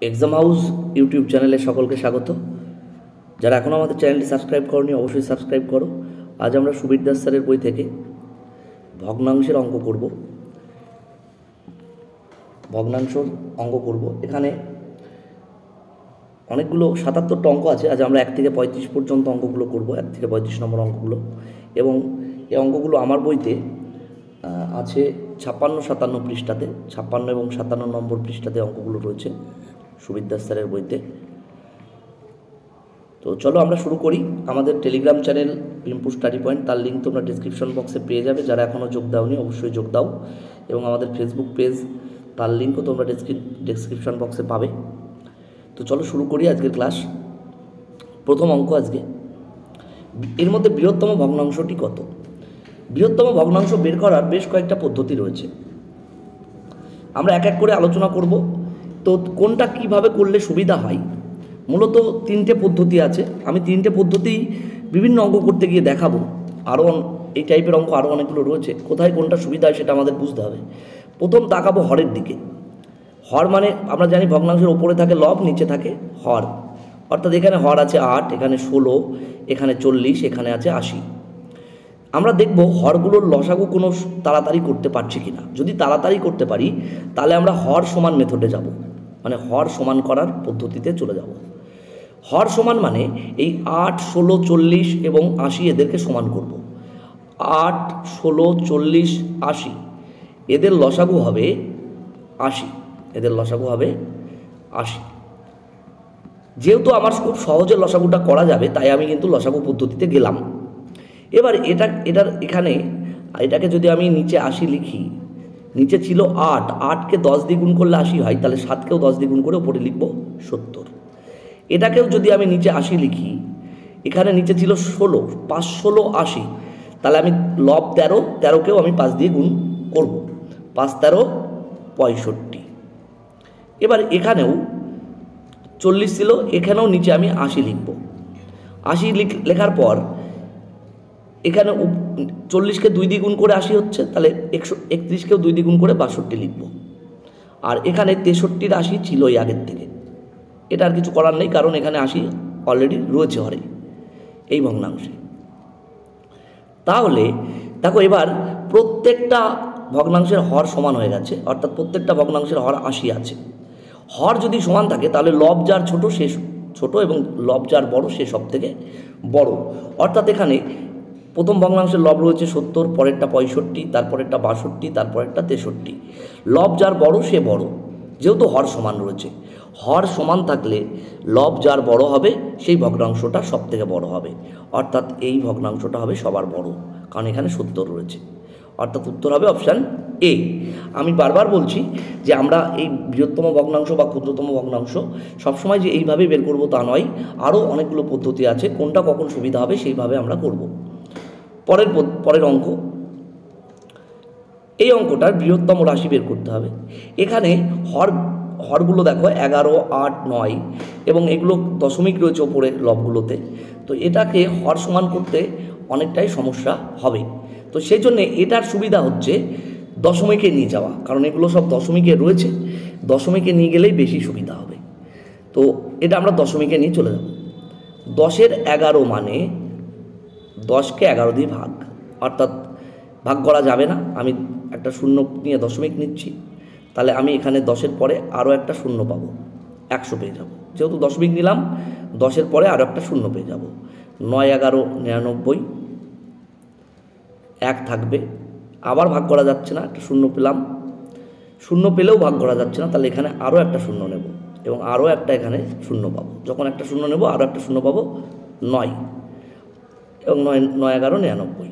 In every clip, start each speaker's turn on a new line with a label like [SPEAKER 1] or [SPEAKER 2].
[SPEAKER 1] Exam house YouTube চ্যানেলে সকলকে স্বাগত। যারা এখনও আমাদের চ্যানেলটি সাবস্ক্রাইব করনি অবশ্যই সাবস্ক্রাইব করো। আজ আমরা সুবীর দাস স্যারের বই থেকে ভগ্নাংশের অঙ্ক করব। এখানে অনেকগুলো ৭৭টা অঙ্ক আছে। আজ আমরা ১ থেকে ৩৫ পর্যন্ত অঙ্কগুলো করব, ১ থেকে ৩৫ নম্বর অঙ্কগুলো। এবং এই অঙ্কগুলো আমার বইতে আছে ৫৬-৫৭ পৃষ্ঠাতে, ৫৬ এবং ৫৭ নম্বর পৃষ্ঠাতে অঙ্কগুলো রয়েছে সুবীর দাস স্যারের বইতে। তো চলো আমরা শুরু করি। আমাদের টেলিগ্রাম চ্যানেল পিম্পু স্টাডি পয়েন্ট, তার লিঙ্ক তোমরা ডিসক্রিপশন বক্সে পেয়ে যাবে। যারা এখনও যোগ দাওনি অবশ্যই যোগ দাও। এবং আমাদের ফেসবুক পেজ, তার লিঙ্কও তোমরা ডিসক্রিপশন বক্সে পাবে। তো চলো শুরু করি আজকের ক্লাস। প্রথম অঙ্ক আজকে, এর মধ্যে বৃহত্তম ভগ্নাংশটি কত? বৃহত্তম ভগ্নাংশ বের করার বেশ কয়েকটা পদ্ধতি রয়েছে, আমরা এক এক করে আলোচনা করব। তো কোনটা কিভাবে করলে সুবিধা হয়, মূলত 3টে পদ্ধতি আছে। আমি 3টে পদ্ধতি বিভিন্ন অঙ্ক করতে গিয়ে দেখাবো। আরও এই টাইপের অঙ্ক আরও অনেকগুলো রয়েছে, কোথায় কোনটা সুবিধা হয় সেটা আমাদের বুঝতে হবে। প্রথম তাকাবো হরের দিকে। হর মানে আমরা জানি ভগ্নাংশের ওপরে থাকে লব, নিচে থাকে হর। অর্থাৎ এখানে হর আছে 8, এখানে 16, এখানে 40, এখানে আছে 80। আমরা দেখব হরগুলোর লসাগু কোনো তাড়াতাড়ি করতে পারছি কি না। যদি তাড়াতাড়ি করতে পারি তাহলে আমরা হর সমান মেথডে যাব, মানে হর সমান করার পদ্ধতিতে চলে যাব। হর সমান মানে এই 8, 16, 40 এবং 80 এদেরকে সমান করব। 8, 16, 40, 80 এদের লসাগু হবে 80, এদের লসাগু হবে 80। যেহেতু আমার খুব সহজে লসাগুটা করা যাবে তাই আমি কিন্তু লসাগু পদ্ধতিতে গেলাম। এবার এটাকে যদি আমি নিচে 80 লিখি, নিচে ছিল 8, 8কে 10 দিয়ে গুণ করলে 80 হয়, তাহলে 7কেও 10 দিয়ে গুণ করে ওপরে লিখব 70। এটাকেও যদি আমি নিচে 80 লিখি, এখানে নিচে ছিল 16, 5 16 80, তাহলে আমি লব 13, 13কেও আমি 5 দিয়ে গুণ করব, 5 13 65। এবার এখানেও 40 ছিল, এখানেও নিচে আমি 80 লিখব। 80 লেখার পর এখানে 40কে 2 দিয়ে গুণ করে 80 হচ্ছে, তাহলে 131কেও 2 দিয়ে গুণ করে 62 লিখব। আর এখানে 63-র 80 ছিল এই আগের থেকে, এটা আর কিছু করার নেই, কারণ এখানে 80 অলরেডি রয়েছে হরে এই ভগ্নাংশে। তাহলে দেখো এবার প্রত্যেকটা ভগ্নাংশের হর সমান হয়ে গেছে, অর্থাৎ প্রত্যেকটা ভগ্নাংশের হর 80 আছে। হর যদি সমান থাকে তাহলে লব যার ছোট সে ছোট এবং লব যার বড় সে সব থেকে বড়। অর্থাৎ এখানে প্রথম ভগ্নাংশের লব রয়েছে 70, পরেরটা 65, তারপরেরটা 62, তারপরেরটা 63। লব যার বড় সে বড়, যেহেতু হর সমান রয়েছে। হর সমান থাকলে লব যার বড় হবে সেই ভগ্নাংশটা সব থেকে বড় হবে, অর্থাৎ এই ভগ্নাংশটা হবে সবার বড়, কারণ এখানে 70 রয়েছে। অর্থাৎ উত্তর হবে অপশান এ। আমি বারবার বলছি যে আমরা এই বৃহত্তম ভগ্নাংশ বা ক্ষুদ্রতম ভগ্নাংশ সবসময় যে এইভাবেই বের করব তা নয়, আরও অনেকগুলো পদ্ধতি আছে, কোনটা কখন সুবিধা হবে সেইভাবে আমরা করব। পরের অঙ্ক, এই অঙ্কটার বৃহত্তম রাশি বের করতে হবে। এখানে হরগুলো দেখো 11, 8, 9 এবং এগুলো দশমিক রয়েছে ওপরে লবগুলোতে। তো এটাকে হর সমান করতে অনেকটাই সমস্যা হবে। তো সেই জন্যে এটার সুবিধা হচ্ছে দশমিকে নিয়ে যাওয়া, কারণ এগুলো সব দশমিকে রয়েছে, দশমিকে নিয়ে গেলেই বেশি সুবিধা হবে। তো এটা আমরা দশমিকে নিয়ে চলে যাব। 10-এর 11 মানে 10কে 11 দিয়ে ভাগ, অর্থাৎ ভাগ করা যাবে না। আমি একটা শূন্য নিয়ে দশমিক নিচ্ছি, তাহলে আমি এখানে 10-এর পরে আরও একটা শূন্য পাবো, 100 পেয়ে যাব। যেহেতু দশমিক নিলাম, 10-এর পরে আরও একটা শূন্য পেয়ে যাব। 9 11 99, 1 থাকবে। আবার ভাগ করা যাচ্ছে না, একটা শূন্য পেলাম, শূন্য পেলেও ভাগ করা যাচ্ছে না, তাহলে এখানে আরও একটা শূন্য নেব এবং আরও একটা এখানে শূন্য পাবো। যখন একটা শূন্য নেব আরও একটা শূন্য পাবো, 9 এবং 9 11 99।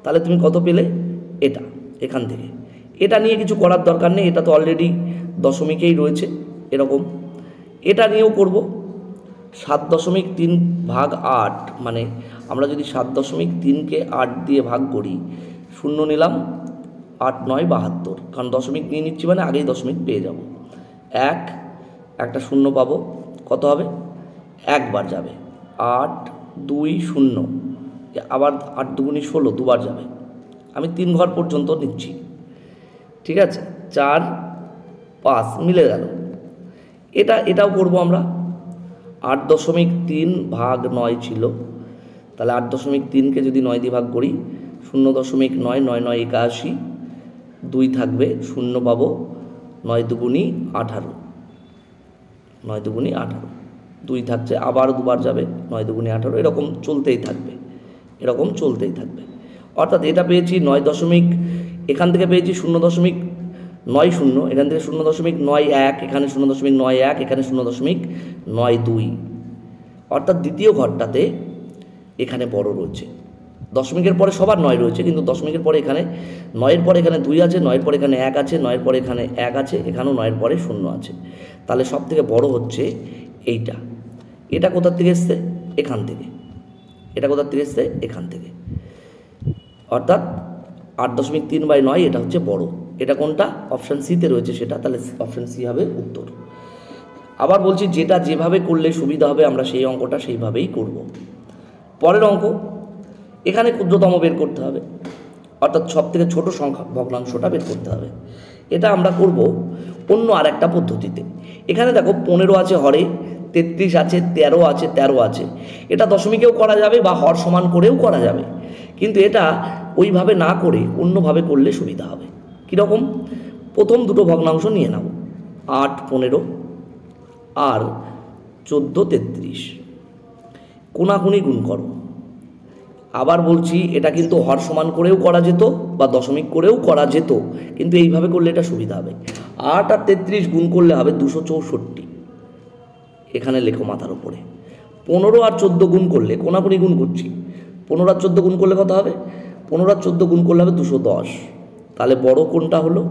[SPEAKER 1] তাহলে তুমি কত পেলে? এটা এখান থেকে। এটা নিয়ে কিছু করার দরকার নেই, এটা তো অলরেডি দশমিকেই রয়েছে এরকম। এটা নিয়েও করব। 7.3 ভাগ 8, মানে আমরা যদি 7.3কে 8 দিয়ে ভাগ করি, শূন্য নিলাম, 8 9 72, কারণ দশমিক নিয়ে নিচ্ছি মানে আগেই দশমিক পেয়ে যাব। একটা শূন্য পাবো, কত হবে? একবার যাবে, 8 2 0, আবার 8 2 16, দুবার যাবে। আমি 3 ঘর পর্যন্ত নিচ্ছি, ঠিক আছে? 4 5 মিলে গেল। এটাও করব আমরা। 8.3 ভাগ 9 ছিল, তাহলে 8.3কে যদি 9 দিয়ে ভাগ করি 0.9, 9 9 81, 2 থাকবে, 0 পাবো, 9 দুগুণি 18, 9 দুগুণি 18, 2 থাকছে, আবার দুবার যাবে, 9 দুগুণি 18, এরকম চলতেই থাকবে, এরকম চলতেই থাকবে। অর্থাৎ এটা পেয়েছি 9 এখান থেকে পেয়েছি 0.90, এখান থেকে 0.91, এখানে 0.91, এখানে 0.92, অর্থাৎ দ্বিতীয় ঘরটাতে এখানে বড় রয়েছে। দশমিকের পরে সবার 9 রয়েছে, কিন্তু দশমিকের পরে এখানে 9-এর পরে এখানে 2 আছে, 9-এর পরে এখানে 1 আছে, 9-এর পরে এখানে 1 আছে, এখানেও 9-এর পরে 0 আছে। তাহলে সব থেকে বড় হচ্ছে এইটা। এটা কোথার থেকে এসছে? এখান থেকে। এটা কোথার থেকে এসছে? এখান থেকে। অর্থাৎ 8.3/9 এটা হচ্ছে বড়। এটা কোনটা? অপশান সিতে রয়েছে সেটা, তাহলে অপশান সি হবে উত্তর। আবার বলছি, যেটা যেভাবে করলে সুবিধা হবে আমরা সেই অঙ্কটা সেইভাবেই করব। পরের অঙ্ক, এখানে ক্ষুদ্রতম বের করতে হবে, অর্থাৎ সব থেকে ছোট সংখ্যা ভগ্নাংশটা বের করতে হবে। এটা আমরা করব অন্য আর একটা পদ্ধতিতে। এখানে দেখো 15 আছে হরে, 33 আছে, 13 আছে, 13 আছে। এটা দশমিকেও করা যাবে বা হর সমান করেও করা যাবে, কিন্তু এটা ওইভাবে না করে অন্যভাবে করলে সুবিধা হবে। কীরকম? প্রথম দুটো ভগ্নাংশ নিয়ে নাও, 8 15 আর 14 33, কোনাকুনি গুণ করো। আবার বলছি, এটা কিন্তু হর সমান করেও করা যেত বা দশমিক করেও করা যেত, কিন্তু এইভাবে করলে এটা সুবিধা হবে। 8 আর 33 গুণ করলে হবে 264, এখানে লেখো মাথার উপরে। 15 আর 14 গুণ করলে, কোনাকুনি গুণ করছি, 15 আর 14 গুণ করলে কত হবে? 15 আর 14 গুণ করলে হবে 210। তাহলে বড় কোনটা হলো?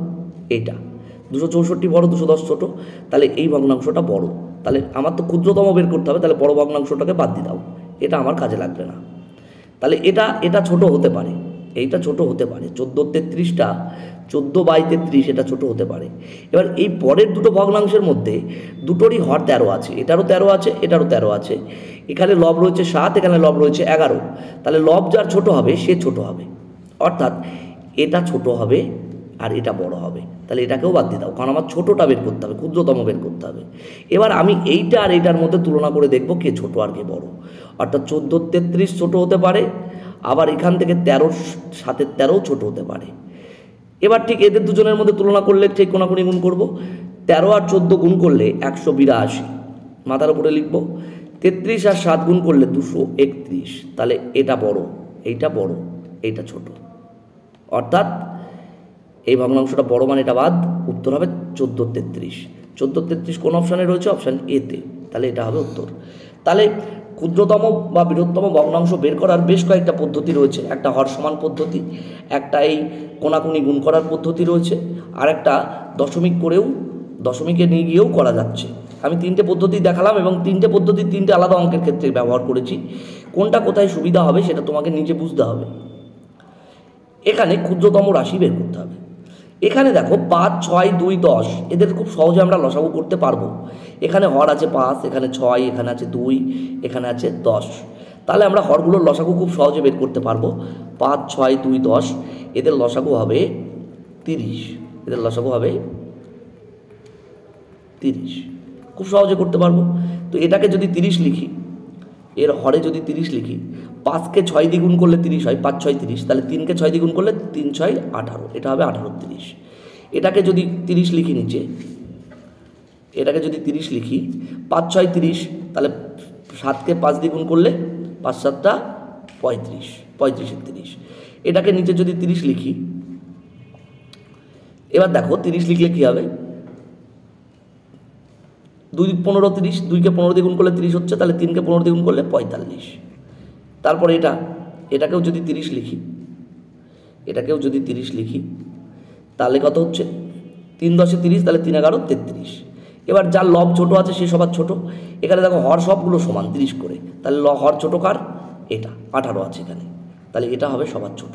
[SPEAKER 1] এটা। 264 বড়, 210 ছোট, তাহলে এই ভগ্নাংশটা বড়। তাহলে আমার তো ক্ষুদ্রতম বের করতে হবে, তাহলে বড় ভগ্নাংশটাকে বাদ দিয়ে দাও, এটা আমার কাজে লাগবে না। তাহলে এটা ছোট হতে পারে, এইটা ছোট হতে পারে, 14-33টা 14/33 এটা ছোট হতে পারে। এবার এই পরের দুটো ভগ্নাংশের মধ্যে দুটোরই হর 13 আছে, এটারও 13 আছে, এটারও 13 আছে। এখানে লব রয়েছে 7, এখানে লব রয়েছে 11, তাহলে লব যার ছোট হবে সে ছোট হবে, অর্থাৎ এটা ছোট হবে আর এটা বড় হবে। তাহলে এটাকেও বাদ দিয়ে দাও, কারণ আমার ছোটোটা বের করতে হবে, ক্ষুদ্রতম বের করতে হবে। এবার আমি এইটা আর এইটার মধ্যে তুলনা করে দেখব কে ছোট আর কে বড়। অর্থাৎ 14-33 ছোট হতে পারে, আবার এখান থেকে 13 7-এর 13 ছোট হতে পারে। এবার ঠিক এদের দুজনের মধ্যে তুলনা করলে ঠিক কোনাকুনি গুণ করব। 13 আর 14 গুণ করলে 182, মাথার উপরে লিখব। 33 আর 7 গুণ করলে 231, তাহলে এটা বড়, এইটা বড়, এইটা ছোট। অর্থাৎ এই ভগ্নাংশটা বড়, মানে এটা বাদ, উত্তর হবে 14-33। 14-33 কোন অপশানে রয়েছে? অপশান এতে, তাহলে এটা হবে উত্তর। তাহলে ক্ষুদ্রতম বা বৃহত্তম ভগ্নাংশ বের করার বেশ কয়েকটা পদ্ধতি রয়েছে। একটা হর সমান পদ্ধতি, একটা এই কোনাকুনি গুণ করার পদ্ধতি রয়েছে, আর একটা দশমিক করেও, দশমিকে নিয়ে গিয়েও করা যাচ্ছে। আমি 3টে পদ্ধতি দেখালাম এবং 3টে পদ্ধতি 3টে আলাদা অঙ্কের ক্ষেত্রে ব্যবহার করেছি। কোনটা কোথায় সুবিধা হবে সেটা তোমাকে নিজে বুঝতে হবে। এখানে ক্ষুদ্রতম রাশি বের করতে হবে। এখানে দেখো 5 6 2 10, এদের খুব সহজে আমরা লসাগু করতে পারবো। এখানে হর আছে 5, এখানে 6, এখানে আছে 2, এখানে আছে 10, তাহলে আমরা হরগুলোর লসাগু খুব সহজে বের করতে পারবো। 5 6 2 10, এদের লসাগু হবে 30, এদের লসাগু হবে 30, খুব সহজে করতে পারবো। তো এটাকে যদি 30 লিখি, এর হরে যদি 30 লিখি, 5কে 6 দিয়ে গুণ করলে 30 হয়, 5 6 30, তাহলে 3কে 6 দিয়ে গুণ করলে 3 6 18, এটা হবে 18-30। এটাকে যদি 30 লিখি নিচে, এটাকে যদি 30 লিখি, 5 6 30, তাহলে 7কে 5 দিয়ে গুণ করলে 5 7 35, 35 30। এটাকে নিচে যদি 30 লিখি, এবার দেখো 30 লিখলে কী হবে? 2 15 30, 2কে 15 দিয়ে গুণ করলে 30 হচ্ছে, তাহলে 3কে 15 দিয়ে গুণ করলে 45। তারপরে এটাকেও যদি 30 লিখি, এটাকেও যদি 30 লিখি, তাহলে কত হচ্ছে? 3 10 30, তাহলে 3 11 33। এবার যার লব ছোট আছে সে সবার ছোট। এখানে দেখো হর সবগুলো সমান 30 করে, তাহলে হর ছোট কার? এটা 18 আছে এখানে, তাহলে এটা হবে সবার ছোট।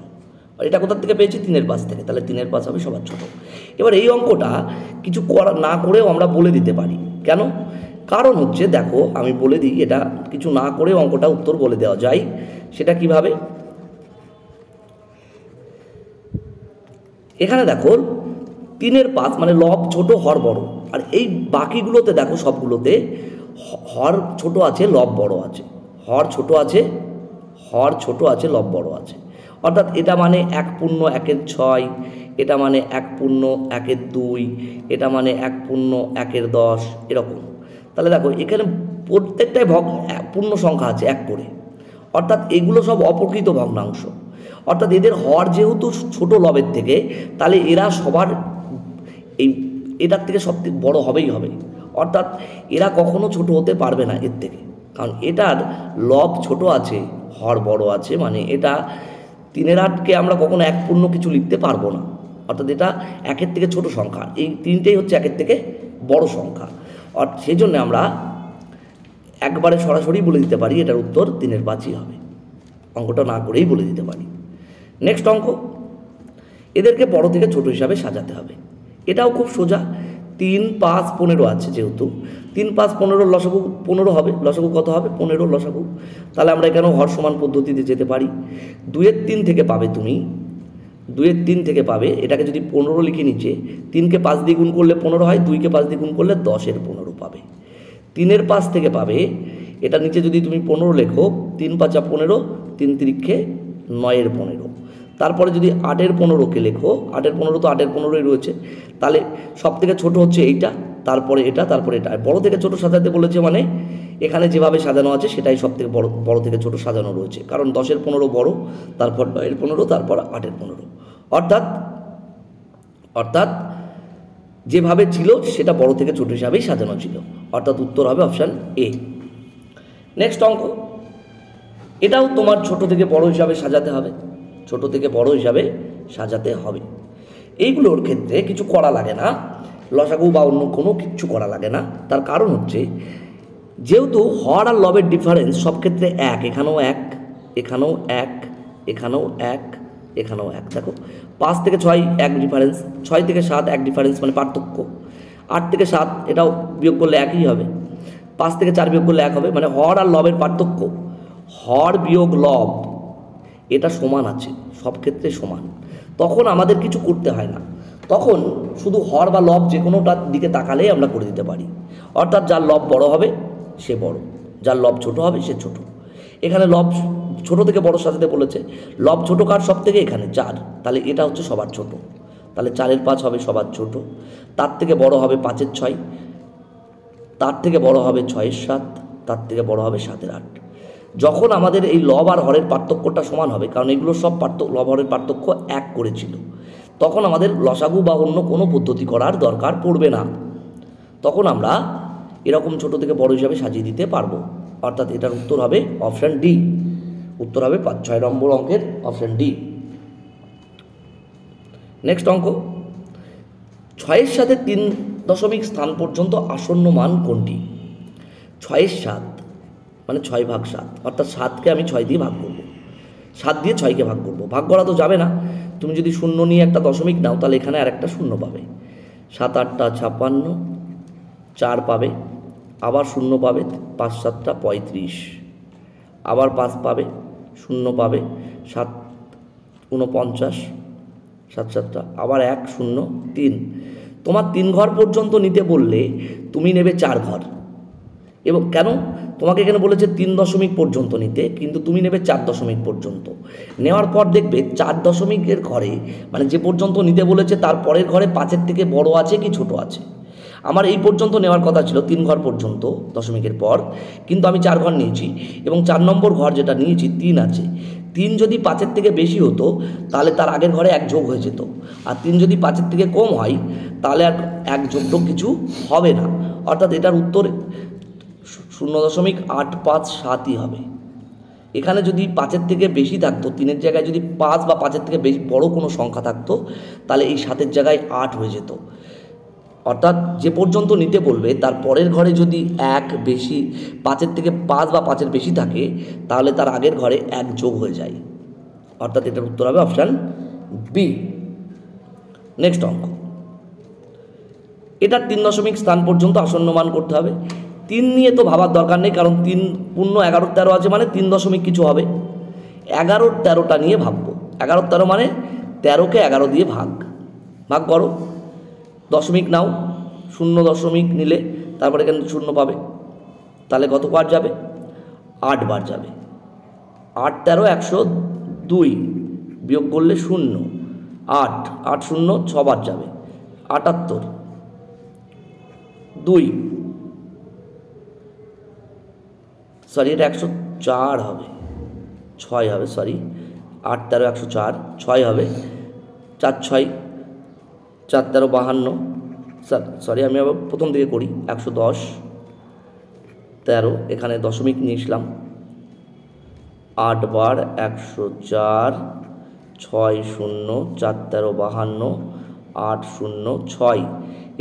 [SPEAKER 1] আর এটা কোথার থেকে পেয়েছি? 3-এর পাশ থেকে, তাহলে 3-এর পাশ হবে সবার ছোট। এবার এই অঙ্কটা কিছু করা না করেও আমরা বলে দিতে পারি। কেন? কারণ হচ্ছে, দেখো আমি বলে দিই, এটা কিছু না করে অঙ্কটা উত্তর বলে দেওয়া যায়। সেটা কিভাবে? এখানে দেখো 3-এর পাশ মানে লব ছোট হর বড়, আর এই বাকিগুলোতে দেখো সবগুলোতে হর ছোট আছে, লব বড় আছে, হর ছোট আছে, লব বড় আছে। অর্থাৎ এটা মানে 1.1/6, এটা মানে 1.1/2, এটা মানে 1.1/10, এরকম। তাহলে দেখো এখানে প্রত্যেকটাই পূর্ণ সংখ্যা আছে 1 করে, অর্থাৎ এগুলো সব অপ্রকৃত ভগ্নাংশ। অর্থাৎ এদের হর যেহেতু ছোট লবের থেকে, তাহলে এরা সবার এটার থেকে সব থেকে বড় হবেই হবে। অর্থাৎ এরা কখনো ছোট হতে পারবে না এর থেকে, কারণ এটার লব ছোট আছে, হর বড় আছে, মানে এটা 3/8কে আমরা কখনো 1 পূর্ণ কিছু লিখতে পারবো না। অর্থাৎ এটা 1-এর থেকে ছোট সংখ্যা, এই 3টেই হচ্ছে 1-এর থেকে বড় সংখ্যা। আর সেই জন্য আমরা একবারে সরাসরি বলে দিতে পারি এটার উত্তর 3/5ই হবে, অঙ্কটা না করেই বলে দিতে পারি। নেক্সট অঙ্ক, এদেরকে বড় থেকে ছোট হিসাবে সাজাতে হবে। এটাও খুব সোজা। 3, 5, 15 আছে, যেহেতু 3, 5, 15 লসাগু 15 হবে। লসাগু কত হবে? 15 লসাগু। তাহলে আমরা এখানেও হর সমান পদ্ধতিতে যেতে পারি। 2-এর 3 থেকে পাবে তুমি, 2-এর 3 থেকে পাবে, এটাকে যদি 15 লিখে নিচে, 3কে 5 দিয়ে গুণ করলে 15 হয়, 2কে 5 দিয়ে গুণ করলে 10-এর 15 পাবে। 3-এর 5 থেকে পাবে, এটা নিচে যদি তুমি 15 লেখো, 3 5 15, 3 3 9-এর 15। তারপরে যদি 8-এর 15কে লেখো, 8-এর 15 তো 8-এর 15ই রয়েছে, তাহলে সব থেকে ছোট হচ্ছে এইটা, তারপরে এটা, তারপরে এটা। বড় থেকে ছোট সাজাতে বলেছে, মানে এখানে যেভাবে সাজানো আছে সেটাই সব থেকে বড় থেকে ছোট সাজানো রয়েছে, কারণ 10-এর 15 বড়, তারপর 9-এর 15, তারপর 8-এর 15। অর্থাৎ যেভাবে ছিল সেটা বড় থেকে ছোট হিসাবেই সাজানো ছিল, অর্থাৎ উত্তর হবে অপশান এ। নেক্সট অঙ্ক, এটাও তোমার ছোট থেকে বড় হিসাবে সাজাতে হবে, ছোট থেকে বড় হিসাবে সাজাতে হবে। এইগুলোর ক্ষেত্রে কিছু করা লাগে না, লসাগু বা অন্য কোনো কিচ্ছু করা লাগে না। তার কারণ হচ্ছে, যেহেতু হর আর লবের ডিফারেন্স সব ক্ষেত্রে 1, এখানেও 1, এখানেও 1, এখানেও 1, এখানেও 1। দেখো 5 থেকে 6 1 ডিফারেন্স, 6 থেকে 7 1 ডিফারেন্স, মানে পার্থক্য। 8 থেকে 7 এটাও বিয়োগ করলে 1ই হবে, 5 থেকে 4 বিয়োগ করলে 1 হবে, মানে হর আর লবের পার্থক্য, হর বিয়োগ লব, এটা সমান আছে, সব ক্ষেত্রে সমান। তখন আমাদের কিছু করতে হয় না, তখন শুধু হর বা লব যে কোনোটার দিকে তাকালেই আমরা করে দিতে পারি। অর্থাৎ যার লব বড় হবে সে বড়, যার লব ছোট হবে সে ছোট। এখানে লব ছোট থেকে বড় সাজাতে বলেছে, লব ছোট কার সব থেকে? এখানে 4, তাহলে এটা হচ্ছে সবার ছোট, তাহলে 4-এর 5 হবে সবার ছোট। তার থেকে বড় হবে 5-এর 6, তার থেকে বড় হবে 6-এর 7, তার থেকে বড় হবে 7-এর 8। যখন আমাদের এই লব আর হরের পার্থক্যটা সমান হবে, কারণ এগুলো সব লব হরের পার্থক্য 1 করেছিল, তখন আমাদের লসাগু বা অন্য কোনো পদ্ধতি করার দরকার পড়বে না। তখন আমরা এরকম ছোট থেকে বড় হিসাবে সাজিয়ে দিতে পারবো। অর্থাৎ এটার উত্তর হবে অপশান ডি, উত্তর হবে 6 নম্বর অঙ্কের অপশান ডি। নেক্সট অঙ্ক, 6-এর সাথে 3 স্থান পর্যন্ত আসন্ন মান কোনটি? 6-এর 7 মানে 6/7, অর্থাৎ 7কে আমি 6 দিয়ে ভাগ করব, 7 দিয়ে 6কে ভাগ করব। ভাগ করা তো যাবে না, তুমি যদি 0 নিয়ে একটা দশমিক নাও তাহলে এখানে আর একটা 0 পাবে। 7 8 56, 4 পাবে, আবার 0 পাবে, 5 7 35, আবার 5 পাবে, 0 পাবে, 7 49, 7 7, আবার 1 0 3। তোমার 3 ঘর পর্যন্ত নিতে বললে তুমি নেবে 4 ঘর, এবং কেন তোমাকে এখানে বলেছে 3 দশমিক পর্যন্ত নিতে, কিন্তু তুমি নেবে 4 দশমিক পর্যন্ত। নেওয়ার পর দেখবে 4 দশমিকের ঘরে, মানে যে পর্যন্ত নিতে বলেছে তার পরের ঘরে 5-এর থেকে বড় আছে কি ছোট আছে। আমার এই পর্যন্ত নেওয়ার কথা ছিল 3 ঘর পর্যন্ত দশমিকের পর, কিন্তু আমি 4 ঘর নিয়েছি, এবং 4 নম্বর ঘর যেটা নিয়েছি 3 আছে। 3 যদি 5-এর থেকে বেশি হতো তাহলে তার আগের ঘরে 1 যোগ হয়ে যেত, আর 3 যদি 5-এর থেকে কম হয় তাহলে আর 1 যোগ কিছু হবে না। অর্থাৎ এটার উত্তর 0.857ই হবে। এখানে যদি 5-এর থেকে বেশি থাকতো, 3-এর জায়গায় যদি 5 বা 5-এর থেকে বেশি বড় কোনো সংখ্যা থাকতো, তাহলে এই 7-এর জায়গায় 8 হয়ে যেত। অর্থাৎ যে পর্যন্ত নিতে বলবে তার পরের ঘরে যদি 1 বেশি, 5-এর থেকে 5 বা 5-এর বেশি থাকে, তাহলে তার আগের ঘরে 1 যোগ হয়ে যায়। অর্থাৎ এটার উত্তর হবে অপশান বি। নেক্সট অঙ্ক, এটার 3 দশমিক স্থান পর্যন্ত আসন্ন মান করতে হবে। 3 নিয়ে তো ভাবার দরকার নেই, কারণ 3 পূর্ণ 11 13 আছে, মানে 3 দশমিক কিছু হবে। 11 13টা নিয়ে ভাববো। 11 13 মানে 13কে 11 দিয়ে ভাগ করো, দশমিক নাও, শূন্য দশমিক নিলে তারপরে এখানে শূন্য পাবে, তাহলে কত বার যাবে? 8 বার যাবে। 8 13 102 বিয়োগ করলে 0, 8 8 0 6 বার যাবে, 78 2 সরি এটা 104 হবে, 6 হবে, সরি 8 13 104 6 হবে, 4 6 4 13 52, সরি আমি আবার প্রথম থেকে করি, 110 13 এখানে দশমিক নিয়েছিলাম, 8 বার 104 6 0 4 13 52 8 0 6,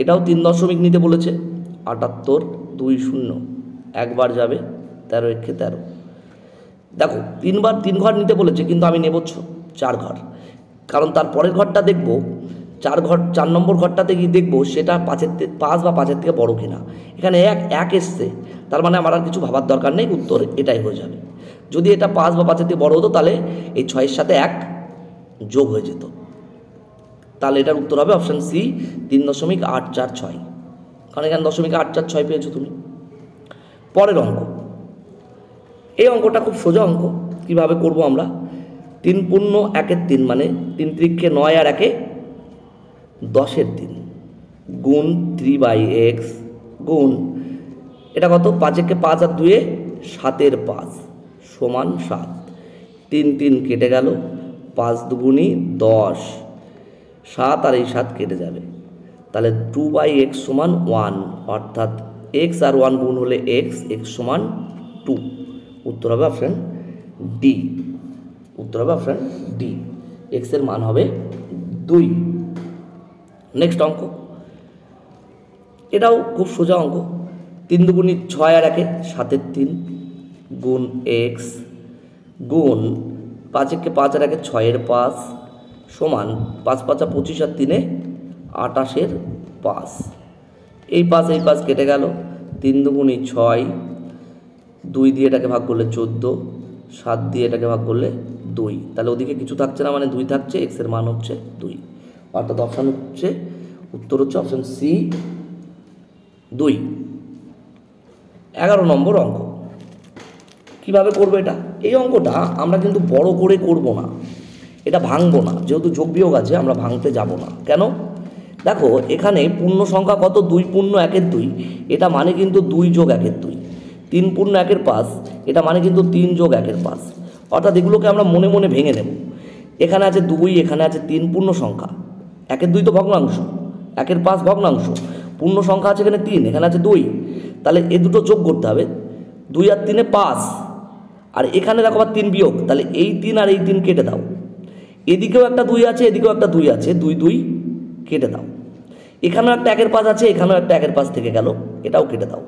[SPEAKER 1] এটাও 3 দশমিক নিতে বলেছে, 78 2 0 একবার যাবে, 13 1 13। দেখো 3 বার 3 ঘর নিতে বলেছে, কিন্তু আমি নেব 4 ঘর, কারণ তার পরের ঘরটা দেখব 4 নম্বর ঘরটাতে গিয়ে দেখবো সেটা 5 বা 5-এর থেকে বড় কিনা। এখানে 1 এসছে, তার মানে আমার আর কিছু ভাবার দরকার নেই, উত্তর এটাই হয়ে যাবে। যদি এটা 5 বা 5-এর থেকে বড় হতো তাহলে এই 6-এর সাথে 1 যোগ হয়ে যেত, তাহলে এটার উত্তর হবে অপশান সি 3.846, কারণ এখানে 0.846 পেয়েছো তুমি। পরের অঙ্ক, এই অঙ্কটা খুব সোজা অঙ্ক। কিভাবে করব আমরা? 3 পূর্ণ 1-এর 3 মানে 3 ত্রিকে 9 আর 1-এ 10-এর 3 গুণ 3/x গুণ এটা কত? 5-একে 5 আর 2-এ 7-এর 5 সমান 7, 3 3 কেটে গেল, 5 দুগুণী 10, 7 আর এই 7 কেটে যাবে, তাহলে 2/x সমান 1, অর্থাৎ x আর 1 গুণ হলে x সমান 2। উত্তর হবে অপশান ডি। উত্তর হবে অপশান ডি, x এর মান হবে 2। নেক্সট অঙ্ক, এটাও খুব সোজা অঙ্ক। 3 দুগুণী 6 আর 1-এ 7-এর 3 গুণ x গুণ 5-একে 5 আর 1-এ 6-এর 5 সমান 5 5 25 আর 3-এ 28-এর 5। এই 5 কেটে গেল, 3 দুগুণী 6, 2 দিয়ে এটাকে ভাগ করলে 14, 7 দিয়ে এটাকে ভাগ করলে 2, তাহলে ওদিকে কিছু থাকছে না, মানে 2 থাকছে, x এর মান হচ্ছে 2, অর্থাৎ অপশান হচ্ছে উত্তর হচ্ছে অপশান সি 2। 11 নম্বর অঙ্ক, কিভাবে করবো এটা? এই অঙ্কটা আমরা কিন্তু বড় করে করব না, এটা ভাঙবো না, যেহেতু যোগ বিয়োগ আছে আমরা ভাঙতে যাব না। কেন? দেখো এখানে পূর্ণ সংখ্যা কত? 2 পূর্ণ 1-এর 2, এটা মানে কিন্তু 2 যোগ 1-এর 2। 3 পূর্ণ 1-এর 5, এটা মানে কিন্তু 3 যোগ 1-এর 5, অর্থাৎ এগুলোকে আমরা মনে মনে ভেঙে নেব। এখানে আছে 2, এখানে আছে 3 পূর্ণ সংখ্যা, 1-এর 2 তো ভগ্নাংশ, 1-এর 5 ভগ্নাংশ, পূর্ণ সংখ্যা আছে এখানে 3, এখানে আছে 2, তাহলে এ দুটো যোগ করতে হবে, 2 আর 3-এ 5, আর এখানে দেখো আবার 3 বিয়োগ, তাহলে এই 3 আর এই 3 কেটে দাও, এদিকেও একটা 2 আছে, এদিকেও একটা 2 আছে, 2 2 কেটে দাও, এখানেও একটা 1-এর 5 আছে, এখানেও একটা 1-এর 5 থেকে গেল, এটাও কেটে দাও,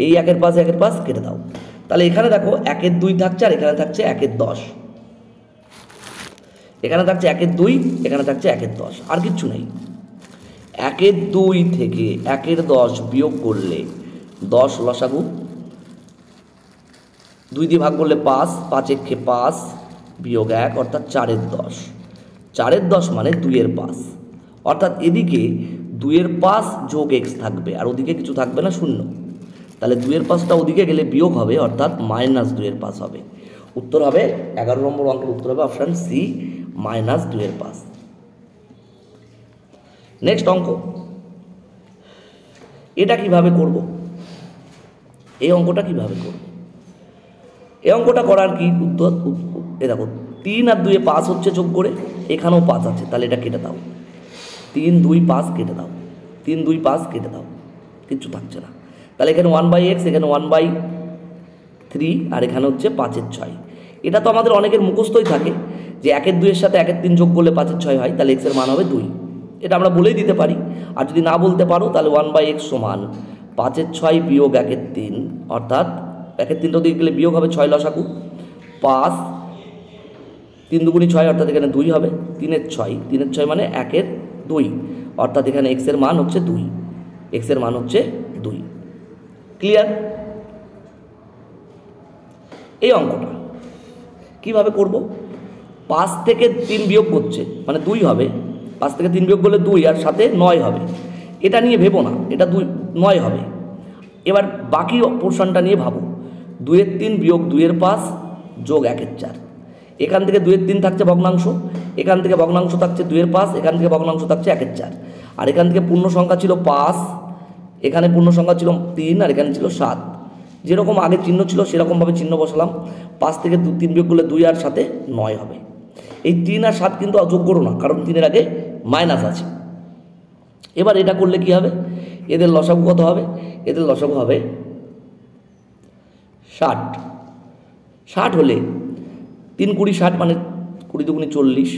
[SPEAKER 1] এই 1-এর 5 1-এর 5 কেটে দাও, তাহলে এখানে দেখো 1-এর 2 থাকছে, আর এখানে থাকছে 1-এর 10, এখানে থাকছে 1-এর 2, এখানে থাকছে 1-এর 10, আর কিচ্ছু নেই। 1-এর 2 থেকে 1-এর 10 বিয়োগ করলে 10 লসাগু, 2 দিয়ে ভাগ করলে 5, 5-একে 5 বিয়োগ 1 অর্থাৎ 4-এর 10, 4-এর 10 মানে 2-এর 5, অর্থাৎ এদিকে 2-এর 5 যোগ x থাকবে, আর ওদিকে কিছু থাকবে না, শূন্য, তাহলে 2-এর 5টা ওদিকে গেলে বিয়োগ হবে, অর্থাৎ -2-এর 5 হবে। উত্তর হবে 11 নম্বর অঙ্কের উত্তর হবে অপশান সি -2-এর 5। নেক্সট অঙ্ক, এটা কিভাবে করব? এই অঙ্কটা কিভাবে করব? এই অঙ্কটা করার কি উত্তর, এ দেখো 3 আর 2-এ 5 হচ্ছে যোগ করে, এখানেও 5 আছে, তাহলে এটা কেটে দাও, 3 2 5 কেটে দাও, 3 2 5 কেটে দাও, কিচ্ছু থাকছে না, তাহলে এখানে 1/x, এখানে 1/3, আর এখানে হচ্ছে 5-এর 6। এটা তো আমাদের অনেকের মুখস্থই থাকে যে 1-এর 2-এর সাথে 1-এর 3 যোগ করলে 5-এর 6 হয়, তাহলে x এর মান হবে 2, এটা আমরা বলেই দিতে পারি। আর যদি না বলতে পারো তাহলে 1/x সমান 5-এর 6 বিয়োগ 1-এর 3, অর্থাৎ 1-এর 3টা দিকে গেলে বিয়োগ হবে, 6 লসাগু 5, 3 দুগুণী 6 অর্থাৎ এখানে 2 হবে, 3-এর 6, 3-এর 6 মানে 1-এর 2, অর্থাৎ এখানে x এর মান হচ্ছে 2, x এর মান হচ্ছে 2। ক্লিয়ার? এই অঙ্কটা কিভাবে করব? 5 থেকে 3 বিয়োগ করছে মানে 2 হবে, 5 থেকে 3 বিয়োগ করলে 2, আর সাথে 9 হবে, এটা নিয়ে ভেবো না, এটা 9 হবে। এবার বাকি পোর্শনটা নিয়ে ভাবো, 2-এর 3 বিয়োগ 2-এর 5 যোগ 1-এর 4। এখান থেকে 2-এর 3 থাকছে ভগ্নাংশ, এখান থেকে ভগ্নাংশ থাকছে 2-এর 5, এখান থেকে ভগ্নাংশ থাকছে 1-এর 4, আর এখান থেকে পূর্ণ সংখ্যা ছিল 5, এখানে পূর্ণ সংখ্যা ছিল 3, আর এখানে ছিল 7। যেরকম আগে চিহ্ন ছিল সেরকমভাবে চিহ্ন বসালাম। 5 থেকে 3 বিয়োগ করলে 2 আর 7-এ 9 হবে। এই 3 আর 7 কিন্তু যোগ করো না, কারণ 3-এর আগে মাইনাস আছে। এবার এটা করলে কি হবে, এদের লসাগু কত হবে? এদের লসাগু হবে 60। 60 হলে 3 20 60 মানে 20 দুগুণে 40,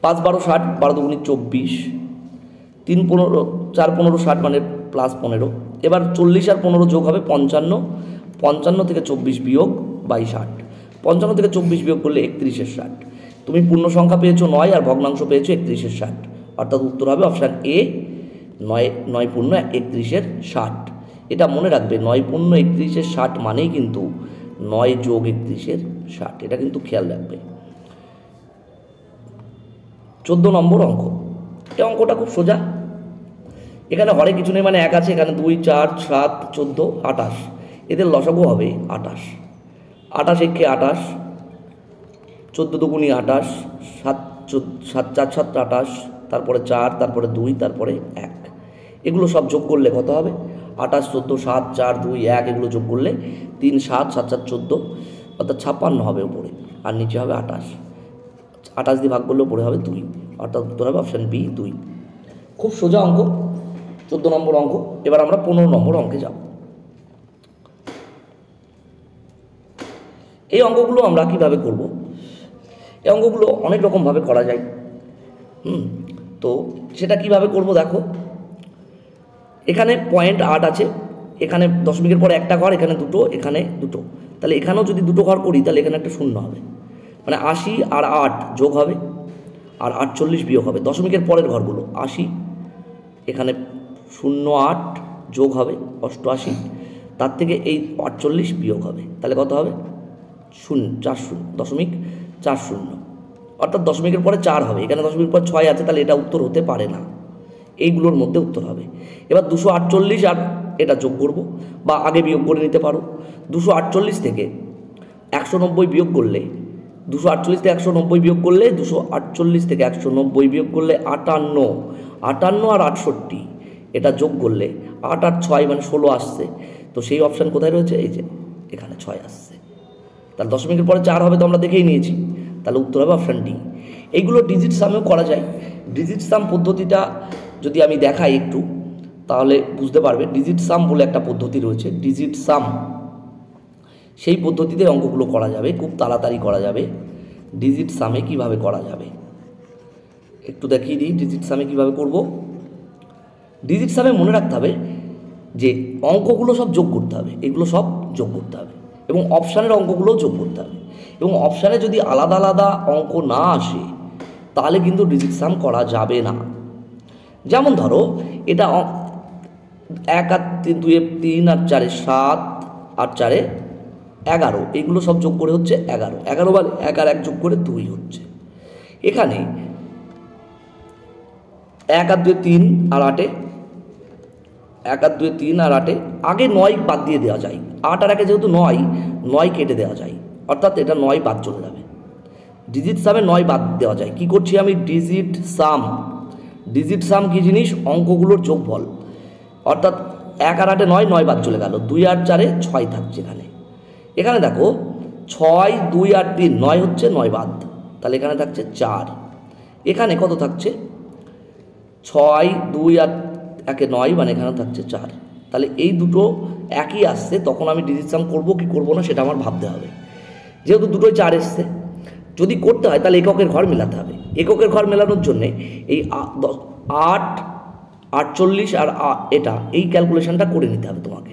[SPEAKER 1] 5 12 60, 12 দুগুণে 24, 3 15 4 15 60 মানে +15। এবার 40 আর 15 যোগ হবে 55, 55 থেকে 24 বিয়োগ 22 60, 55 থেকে 24 বিয়োগ করলে 31-এর 60। তুমি পূর্ণ সংখ্যা পেয়েছো 9 আর ভগ্নাংশ পেয়েছো 31-এর 60, অর্থাৎ উত্তর হবে অপশান এ, 9 পূর্ণ 31-এর 60। এটা মনে রাখবে, 9 পূর্ণ 31-এর 60 মানেই কিন্তু 9 যোগ 31-এর 60, এটা কিন্তু খেয়াল রাখবে। 14 নম্বর অঙ্ক। এই অঙ্কটা খুব সোজা। এখানে হরে কিছু নেই, মানে 1 আছে, এখানে 2 4 7 14 28, এদের লসাগু হবে 28। 28 একে 28, 14 দুগুণি 28, 7 4 7 28, তারপরে 4, তারপরে 2, তারপরে 1। এগুলো সব যোগ করলে কত হবে? 28 14 7 4 2 1, এগুলো যোগ করলে 3 7 7 7 14, অর্থাৎ 56 হবে উপরে, আর নিচে হবে 28। 28 দিয়ে ভাগ করলে উপরে হবে 2, অর্থাৎ উত্তর হবে অপশান বি 2। খুব সোজা অঙ্ক, 14 নম্বর অঙ্ক। এবার আমরা 15 নম্বর অঙ্কে যাব। এই অঙ্কগুলো আমরা কিভাবে করব? এই অঙ্কগুলো অনেক রকমভাবে করা যায়। তো সেটা কিভাবে করব দেখো, এখানে 0.8 আছে, এখানে দশমিকের পরে একটা ঘর, এখানে দুটো, এখানে দুটো, তাহলে এখানেও যদি দুটো ঘর করি তাহলে এখানে একটা শূন্য হবে, মানে 80 আর 8 যোগ হবে, আর 48 বিয়োগ হবে। দশমিকের পরের ঘরগুলো 80, এখানে 08 যোগ হবে 88, তার থেকে এই 48 বিয়োগ হবে, তাহলে কত হবে? 0.40, অর্থাৎ দশমিকের পরে 4 হবে। এখানে দশমিকের পর 6 আছে, তাহলে এটা উত্তর হতে পারে না, এইগুলোর মধ্যে উত্তর হবে। এবার 248 আর এটা যোগ করব, বা আগে বিয়োগ করে নিতে পারো। 248 থেকে 190 বিয়োগ করলে, 248 থেকে 190 বিয়োগ করলে, 248 থেকে 190 বিয়োগ করলে 58, 58 আর 68 এটা যোগ করলে 8 আর 6 মানে 16 আসছে। তো সেই অপশান কোথায় রয়েছে? এই যে এখানে 6 আসছে, তাহলে দশমিকের পরে 4 হবে, তো আমরা দেখেই নিয়েছি, তাহলে উত্তর হবে অপশান ডি। এইগুলো ডিজিট সামেও করা যায়। ডিজিট সাম পদ্ধতিটা যদি আমি দেখাই একটু, তাহলে বুঝতে পারবে। ডিজিট সাম বলে একটা পদ্ধতি রয়েছে, ডিজিট সাম, সেই পদ্ধতিতে অঙ্কগুলো করা যাবে, খুব তাড়াতাড়ি করা যাবে। ডিজিট সামে কিভাবে করা যাবে একটু দেখিয়ে দিই। ডিজিট সামে কিভাবে করব? ডিজিট সামে মনে রাখতে হবে যে অঙ্কগুলো সব যোগ করতে হবে, এগুলো সব যোগ করতে হবে, এবং অপশানের অঙ্কগুলোও যোগ করতে হবে। এবং অপশানে যদি আলাদা আলাদা অঙ্ক না আসে তাহলে কিন্তু ডিজিট সাম করা যাবে না। যেমন ধরো এটা 1 আর 2 3 আর 4 7 আর 4 11, এগুলো সব যোগ করে হচ্ছে 11, 11 মানে 1 আর 1 যোগ করে 2 হচ্ছে। এখানে 1 আর 2 3 আর 8, 1 আর 2 3 আর 8, আগে 9 বাদ দিয়ে দেওয়া যায়। 8 আর 1 যেহেতু 9 কেটে দেওয়া যায়, অর্থাৎ এটা 9 বাদ চলে যাবে। ডিজিট সামে 9 বাদ দেওয়া যায়। কি করছি আমি? ডিজিট সাম। ডিজিট সাম কি জিনিস? অঙ্কগুলোর যোগফল, অর্থাৎ 1 আর 8 9 বাদ চলে গেল, 2 আর 4 6 থাকছে। এখানে দেখো 6 2 আর 3 9 হচ্ছে, 9 বাদ, তাহলে এখানে থাকছে 4। এখানে কত থাকছে? 6 2 আর 1 9, মানে এখানে থাকছে 4। তাহলে এই দুটো একই আসছে, তখন আমি ডিজিট সাম করবো কি করবো না সেটা আমার ভাবতে হবে। যেহেতু দুটোই 4 এসছে, যদি করতে হয় তাহলে এককের ঘর মেলাতে হবে। এককের ঘর মেলানোর জন্যে এই 8 48 আর এটা, এই ক্যালকুলেশনটা করে নিতে হবে তোমাকে।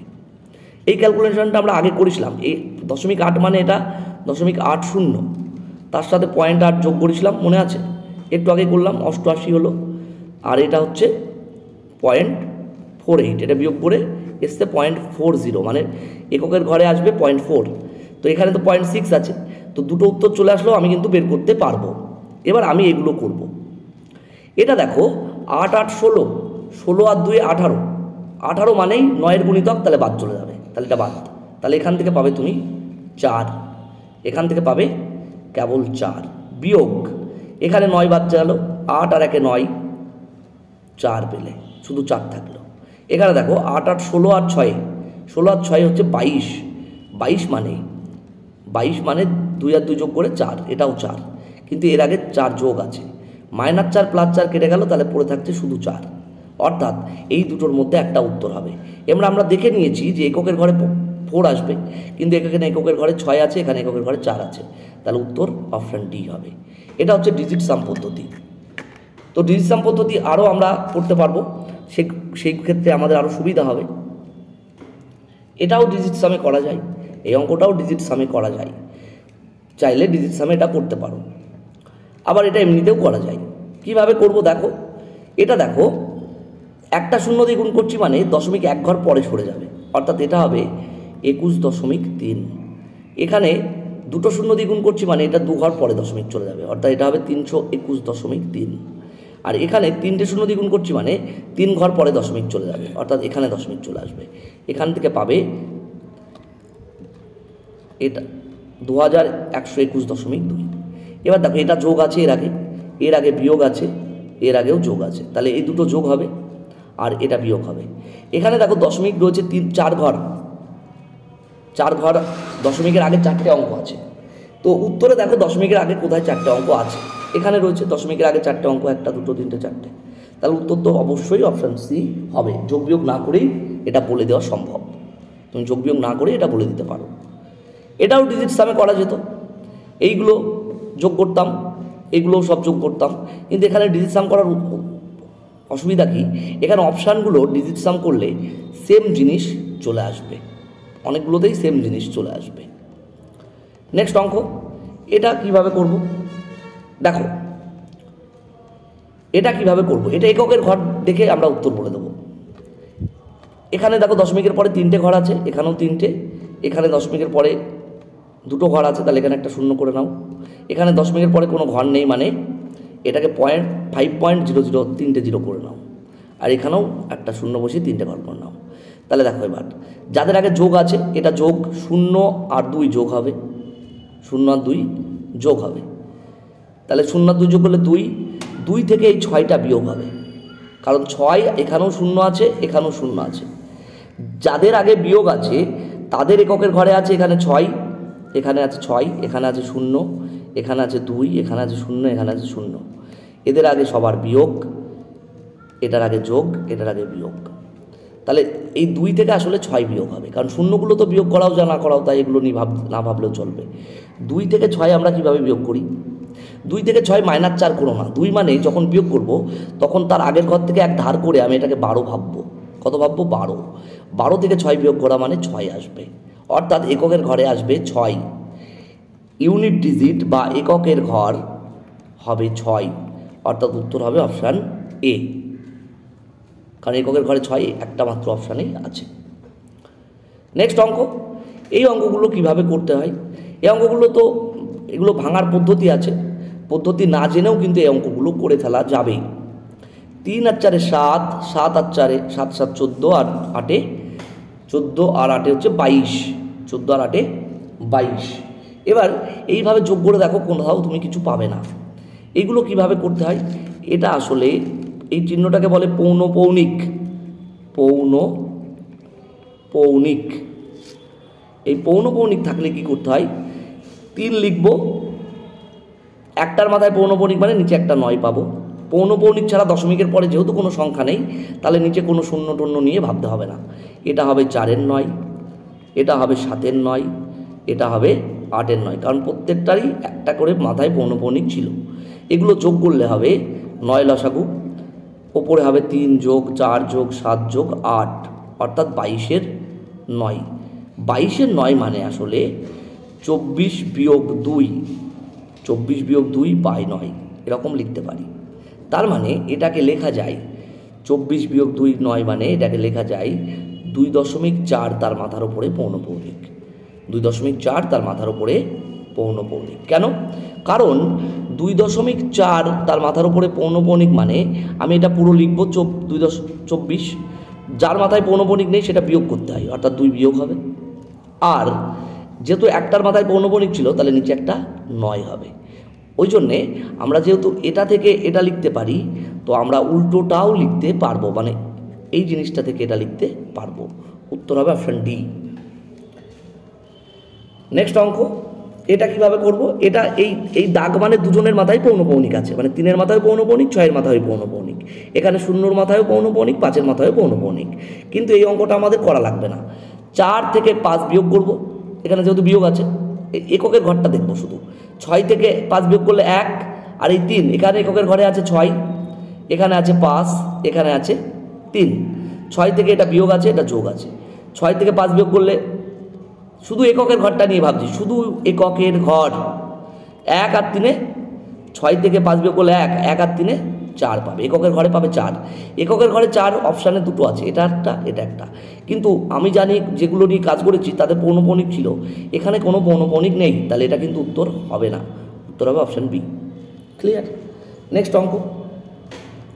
[SPEAKER 1] এই ক্যালকুলেশনটা আমরা আগে করেছিলাম। এই 0.8 মানে এটা 0.80, তার সাথে 0.8 যোগ করেছিলাম, মনে আছে? একটু আগে করলাম, 88 হলো। আর এটা হচ্ছে 0.48, এটা বিয়োগ করে এসছে 0.40, মানে এককের ঘরে আসবে 0.4। তো এখানে তো 0.6 আছে, তো দুটো উত্তর চলে আসলেও আমি কিন্তু বের করতে পারবো। এবার আমি এগুলো করব। এটা দেখো 8 8 16, 16 আর 2 18, 18 মানেই 9-এর গুণিতক, তাহলে বাদ চলে যাবে, তাহলে এটা বাদ। তাহলে এখান থেকে পাবে তুমি 4, এখান থেকে পাবে কেবল 4, বিয়োগ এখানে 9 বাদ গেল, 8 আর 1 9, 4 পেলে, শুধু 4 থাকলো। এখানে দেখো 8 8 16 আর 6, 16 আর 6 হচ্ছে 22, 22 মানে 2 আর 2 যোগ করে 4, এটাও 4, কিন্তু এর আগে 4 যোগ আছে, -4 + 4 কেটে গেল, তাহলে পড়ে থাকছে শুধু 4। অর্থাৎ এই দুটোর মধ্যে একটা উত্তর হবে। এবার আমরা দেখে নিয়েছি যে এককের ঘরে 4 আসবে, কিন্তু এখানে এককের ঘরে 6 আছে, এখানে এককের ঘরে 4 আছে, তাহলে উত্তর অপশান ডি হবে। এটা হচ্ছে ডিজিট সাম পদ্ধতি। তো ডিজিট সাম পদ্ধতি আরও আমরা করতে পারবো, সেই ক্ষেত্রে আমাদের আরও সুবিধা হবে। এটাও ডিজিট সামে করা যায়, এই অঙ্কটাও ডিজিট সামে করা যায়, চাইলে ডিজিট সামে এটা করতে পারো। আবার এটা এমনিতেও করা যায়। কিভাবে করব দেখো, এটা দেখো একটা শূন্য দিয়ে গুণ করছি মানে 0.1 ঘর পরে সরে যাবে, অর্থাৎ এটা হবে 21.3। এখানে দুটো শূন্য দিয়ে গুণ করছি মানে এটা 2 ঘর পরে দশমিক চলে যাবে, অর্থাৎ এটা হবে 321.3। আর এখানে 3টে শূন্য দিয়ে গুণ করছি মানে 3 ঘর পরে দশমিক চলে যাবে, অর্থাৎ এখানে দশমিক চলে আসবে। এখান থেকে পাবে এটা 2121.2। এবার দেখো এটা যোগ আছে, এর আগে বিয়োগ আছে, এর আগেও যোগ আছে, তাহলে এই দুটো যোগ হবে আর এটা বিয়োগ হবে। এখানে দেখো দশমিক রয়েছে 4 ঘর, 4 ঘর, দশমিকের আগে 4টে অঙ্ক আছে। তো উত্তরে দেখো দশমিকের আগে কোথায় 4টে অঙ্ক আছে, এখানে রয়েছে দশমিকের আগে 4টে অঙ্ক, 1 2 3 4টে, তাহলে উত্তর তো অবশ্যই অপশান সি হবে। যোগ বিয়োগ না করেই এটা বলে দেওয়া সম্ভব, তুমি যোগ বিয়োগ না করে এটা বলে দিতে পারো। এটাও ডিজিট সামে করা যেত, এইগুলো যোগ করতাম, এইগুলোও সব যোগ করতাম, কিন্তু এখানে ডিজিট সাম করার অসুবিধা কি, এখানে অপশানগুলো ডিজিট সাম করলে সেম জিনিস চলে আসবে, অনেকগুলোতেই সেম জিনিস চলে আসবে। নেক্সট অঙ্ক, এটা কিভাবে করব দেখো, এটা কিভাবে করব, এটা এককের ঘর দেখে আমরা উত্তর বলে দেবো। এখানে দেখো দশমিকের পরে 3টে ঘর আছে, এখানেও 3টে, এখানে দশমিকের পরে 2টো ঘর আছে, তাহলে এখানে একটা শূন্য করে নাও। এখানে দশমিকের পরে কোনো ঘর নেই মানে এটাকে 5.00 3টে 0 করে নাও, আর এখানেও একটা শূন্য বসিয়ে 3টে ঘর করে নাও। তাহলে দেখো এবার যাদের আগে যোগ আছে, এটা যোগ 0 আর 2 যোগ হবে, 0 আর 2 যোগ হবে, তাহলে 0 আর 2 যোগ করলে 2, 2 থেকে এই 6টা বিয়োগ হবে, কারণ 6 এখানেও 0 আছে, এখানেও 0 আছে। যাদের আগে বিয়োগ আছে তাদের এককের ঘরে আছে এখানে 6, এখানে আছে 6, এখানে আছে 0, এখানে আছে 2, এখানে আছে 0, এখানে আছে 0। এদের আগে সবার বিয়োগ, এটার আগে যোগ, এটার আগে বিয়োগ, তাহলে এই 2 থেকে আসলে 6 বিয়োগ হবে, কারণ শূন্যগুলো তো বিয়োগ করাও যা না করাও তাই, এগুলো নিয়ে না ভাবলেও চলবে। 2 থেকে 6 আমরা কিভাবে বিয়োগ করি, 2 থেকে 6 -4 করো না, 2 মানে যখন বিয়োগ করব তখন তার আগের ঘর থেকে 1 ধার করে আমি এটাকে 12 ভাববো। কত ভাববো? 12। 12 থেকে 6 বিয়োগ করা মানে 6 আসবে, অর্থাৎ এককের ঘরে আসবে 6। ইউনিট ডিজিট বা এককের ঘর হবে 6, অর্থাৎ উত্তর হবে অপশান এ, কারণ এককের ঘরে 6 একটা মাত্র অপশানেই আছে। নেক্সট অঙ্ক, এই অঙ্কগুলো কিভাবে করতে হয়, এই অঙ্কগুলো তো এগুলো ভাঙার পদ্ধতি আছে, পদ্ধতি না জেনেও কিন্তু এই অঙ্কগুলো করে ফেলা যাবে। 3 আর 4 7, 7 আর 4 7 7 14 আর 8 14 আর 8 হচ্ছে 22, 14 আর 8 22। এবার এইভাবে যোগ করে দেখো কোথাও তুমি কিছু পাবে না। এইগুলো কিভাবে করতে হয়, এটা আসলে এই চিহ্নটাকে বলে পৌনপৌনিক, পৌনপৌনিক। এই পৌনপৌনিক থাকলে কি করতে হয়, 3 লিখব, একটার মাথায় পৌনপৌনিক মানে নিচে একটা 9 পাবো। পৌনপৌনিক ছাড়া দশমিকের পরে যেহেতু কোনো সংখ্যা নেই, তাহলে নিচে কোনো শূন্য টন্য নিয়ে ভাবতে হবে না। এটা হবে 4-এর 9, এটা হবে 7-এর 9, এটা হবে 8-এর 9, কারণ প্রত্যেকটারই একটা করে মাথায় পৌনপৌনিক ছিল। এগুলো যোগ করলে হবে 9 লসাগু, ওপরে হবে 3 যোগ 4 যোগ 7 যোগ 8, অর্থাৎ 22-এর 9। 22-এর 9 মানে আসলে 24 বিয়োগ 2, 24 বিয়োগ 2/9 এরকম লিখতে পারি। তার মানে এটাকে লেখা যায় 24 বিয়োগ 2 9 মানে এটাকে লেখা যায় 2.4 তার মাথার উপরে পৌনপৌনিক, 2.4 তার মাথার উপরে পৌনঃপৌনিক। কেন? কারণ 2.4 তার মাথার উপরে পৌনঃপৌনিক মানে আমি এটা পুরো লিখব 2.24, যার মাথায় পৌনঃপৌনিক নেই সেটা বিয়োগ করতে হয়, অর্থাৎ 2 বিয়োগ হবে। আর যেহেতু একটার মাথায় পৌনঃপৌনিক ছিল তাহলে নিচে একটা 9 হবে। ওই জন্যে আমরা যেহেতু এটা থেকে এটা লিখতে পারি, তো আমরা উল্টোটাও লিখতে পারবো, মানে এই জিনিসটা থেকে এটা লিখতে পারবো। উত্তর হবে অপশন ডি। নেক্সট অঙ্ক, এটা কিভাবে করব? এটা এই দাগ মানে দুজনের মাথায় পৌনঃপৌনিক আছে, মানে 3-এর মাথায় পৌনঃপৌনিক, 6-এর মাথায় পৌনঃপৌনিক, এখানে 0-র মাথায় পৌনঃপৌনিক, 5-এর মাথায় পৌনঃপৌনিক। কিন্তু এই অঙ্কটা আমাদের করা লাগবে না। 4 থেকে 5 বিয়োগ করব, এখানে যেহেতু বিয়োগ আছে এককের ঘরটা দেখব শুধু। 6 থেকে 5 বিয়োগ করলে 1, আর এই 3, এখানে এককের ঘরে আছে 6, এখানে আছে 5, এখানে আছে 3। 6 থেকে এটা বিয়োগ আছে, এটা যোগ আছে। 6 থেকে 5 বিয়োগ করলে শুধু এককের ঘরটা নিয়ে ভাবছি, শুধু এককের ঘর 1 আর 3-এ 6 থেকে 5 বিয়োগ করলে 1, 1 আর 3-এ 4 পাবে, এককের ঘরে পাবে 4। এককের ঘরে 4 অপশানে দুটো আছে, এটা একটা এটা একটা। কিন্তু আমি জানি যেগুলো নিয়ে কাজ করেছি তাদের পৌনঃপৌনিক ছিল, এখানে কোনো পৌনঃপৌনিক নেই, তাহলে এটা কিন্তু উত্তর হবে না। উত্তর হবে অপশান বি। ক্লিয়ার? নেক্সট অঙ্ক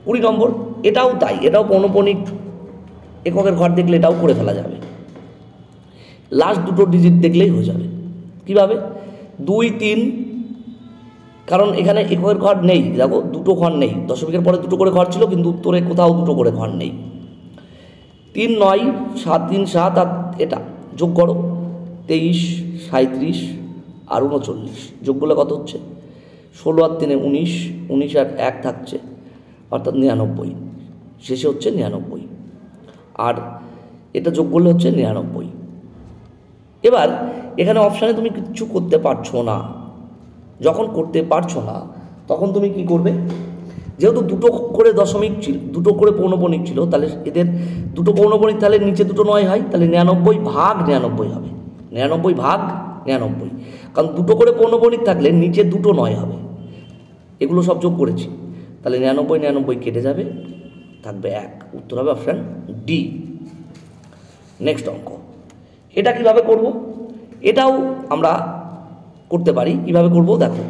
[SPEAKER 1] 20 নম্বর, এটাও তাই, এটাও পৌনঃপৌনিক এককের ঘর দেখলে এটাও করে ফেলা যাবে, লাস্ট দুটো ডিজিট দেখলেই হয়ে যাবে। কীভাবে? 2, 3, কারণ এখানে এককের ঘর নেই, দেখো দুটো ঘর নেই, দশমিকের পরে দুটো করে ঘর ছিল কিন্তু উত্তরে কোথাও দুটো করে ঘর নেই। 3, 9, 7, 3, 7, আর এটা যোগ করো, 23, 37 আর 39, যোগ করলে কত হচ্ছে? 16 আর 3-এ 19, 19 আর 1 থাকছে, অর্থাৎ 99, শেষে হচ্ছে 99, আর এটা যোগ করলে হচ্ছে 99। এবার এখানে অপশানে তুমি কিচ্ছু করতে পারছো না। যখন করতে পারছো না তখন তুমি কি করবে? যেহেতু দুটো করে দশমিক ছিল, দুটো করে পৌনঃপৌনিক ছিল, তাহলে এদের দুটো পৌনঃপৌনিক, তাহলে নিচে দুটো 9 হয়, তাহলে 99 ভাগ 99 হবে। 99 ভাগ 99, কারণ দুটো করে পৌনঃপৌনিক থাকলে নিচে দুটো 9 হবে। এগুলো সব যোগ করেছি, তাহলে 99 99 কেটে যাবে, থাকবে 1। উত্তর হবে অপশান ডি। নেক্সট অঙ্ক, এটা কিভাবে করব? এটাও আমরা করতে পারি। কিভাবে করব দেখো,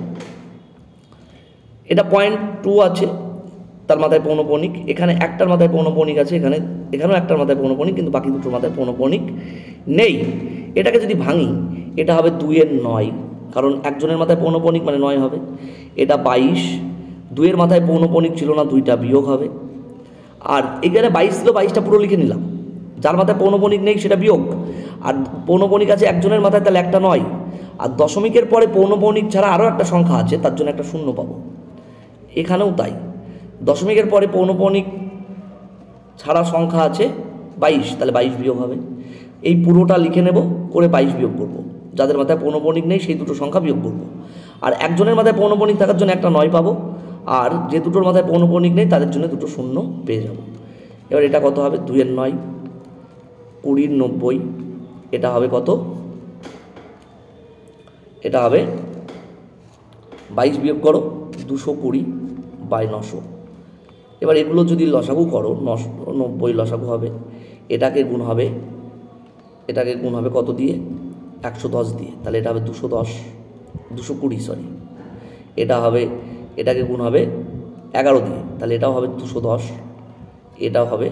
[SPEAKER 1] এটা 0.2 আছে, তার মাথায় পৌনঃপৌনিক, এখানে একটার মাথায় পৌনঃপৌনিক আছে, এখানেও একটার মাথায় পৌনঃপৌনিক, কিন্তু বাকি দুটোর মাথায় পৌনঃপৌনিক নেই। এটাকে যদি ভাঙি, এটা হবে 2-এর 9, কারণ একজনের মাথায় পৌনঃপৌনিক মানে 9 হবে। এটা 22, 2-এর মাথায় পৌনঃপৌনিক ছিল না, 2টা বিয়োগ হবে। আর এখানে 22 ছিল, 22টা পুরো লিখে নিলাম, যার মাথায় পৌনঃপৌনিক নেই সেটা বিয়োগ, আর পৌনঃপৌনিক আছে একজনের মাথায়, তাহলে একটা 9, আর দশমিকের পরে পৌনঃপৌনিক ছাড়া আরও একটা সংখ্যা আছে, তার জন্য একটা 0 পাবো। এখানেও তাই, দশমিকের পরে পৌনঃপৌনিক ছাড়া সংখ্যা আছে 22, তাহলে 22 বিয়োগ হবে। এই পুরোটা লিখে নেব, করে 22 বিয়োগ করব। যাদের মাথায় পৌনঃপৌনিক নেই সেই দুটো সংখ্যা বিয়োগ করব। আর একজনের মাথায় পৌনঃপৌনিক থাকার জন্য একটা 9 পাবো, আর যে দুটোর মাথায় পৌনঃপৌনিক নেই তাদের জন্য দুটো 0 পেয়ে যাব। এবার এটা কত হবে? 2-এর 9, 20-র 90, এটা হবে কত? এটা হবে 22 বিয়োগ করো, 220/900। এবার এগুলো যদি লসাগু করো, 90 লসাগু হবে, এটাকে গুণ হবে কত দিয়ে? 110 দিয়ে, তাহলে এটা হবে 220, সরি, এটা হবে, এটাকে গুণ হবে 11 দিয়ে, তাহলে এটাও হবে 210, এটাও হবে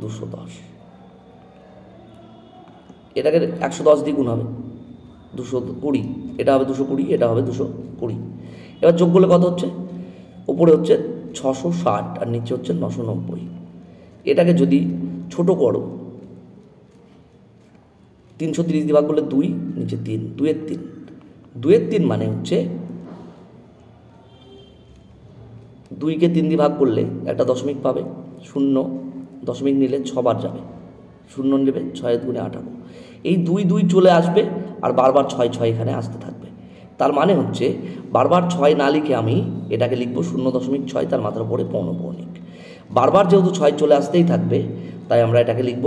[SPEAKER 1] 210, এটাকে 110 দিয়ে গুণ হবে 220, এটা হবে 220, এটা হবে 220। এবার যোগ করলে কত হচ্ছে? ওপরে হচ্ছে 660 আর নিচে হচ্ছে 990। এটাকে যদি ছোট করো, 330 দিয়ে ভাগ করলে 2, নিচে 3, 2-এর 3 মানে হচ্ছে 2কে 3 দিয়ে ভাগ করলে একটা দশমিক পাবে, 0 দশমিক নিলে 6 বার যাবে, 0 নেবে, 6 গুণে 18। এই 2 চলে আসবে, আর বারবার 6 এখানে আসতে থাকবে। তার মানে হচ্ছে বারবার 6 না লিখে আমি এটাকে লিখব 0.6, তার মাথার উপরে পৌনঃপৌনিক। বারবার যেহেতু 6 চলে আসতেই থাকবে, তাই আমরা এটাকে লিখব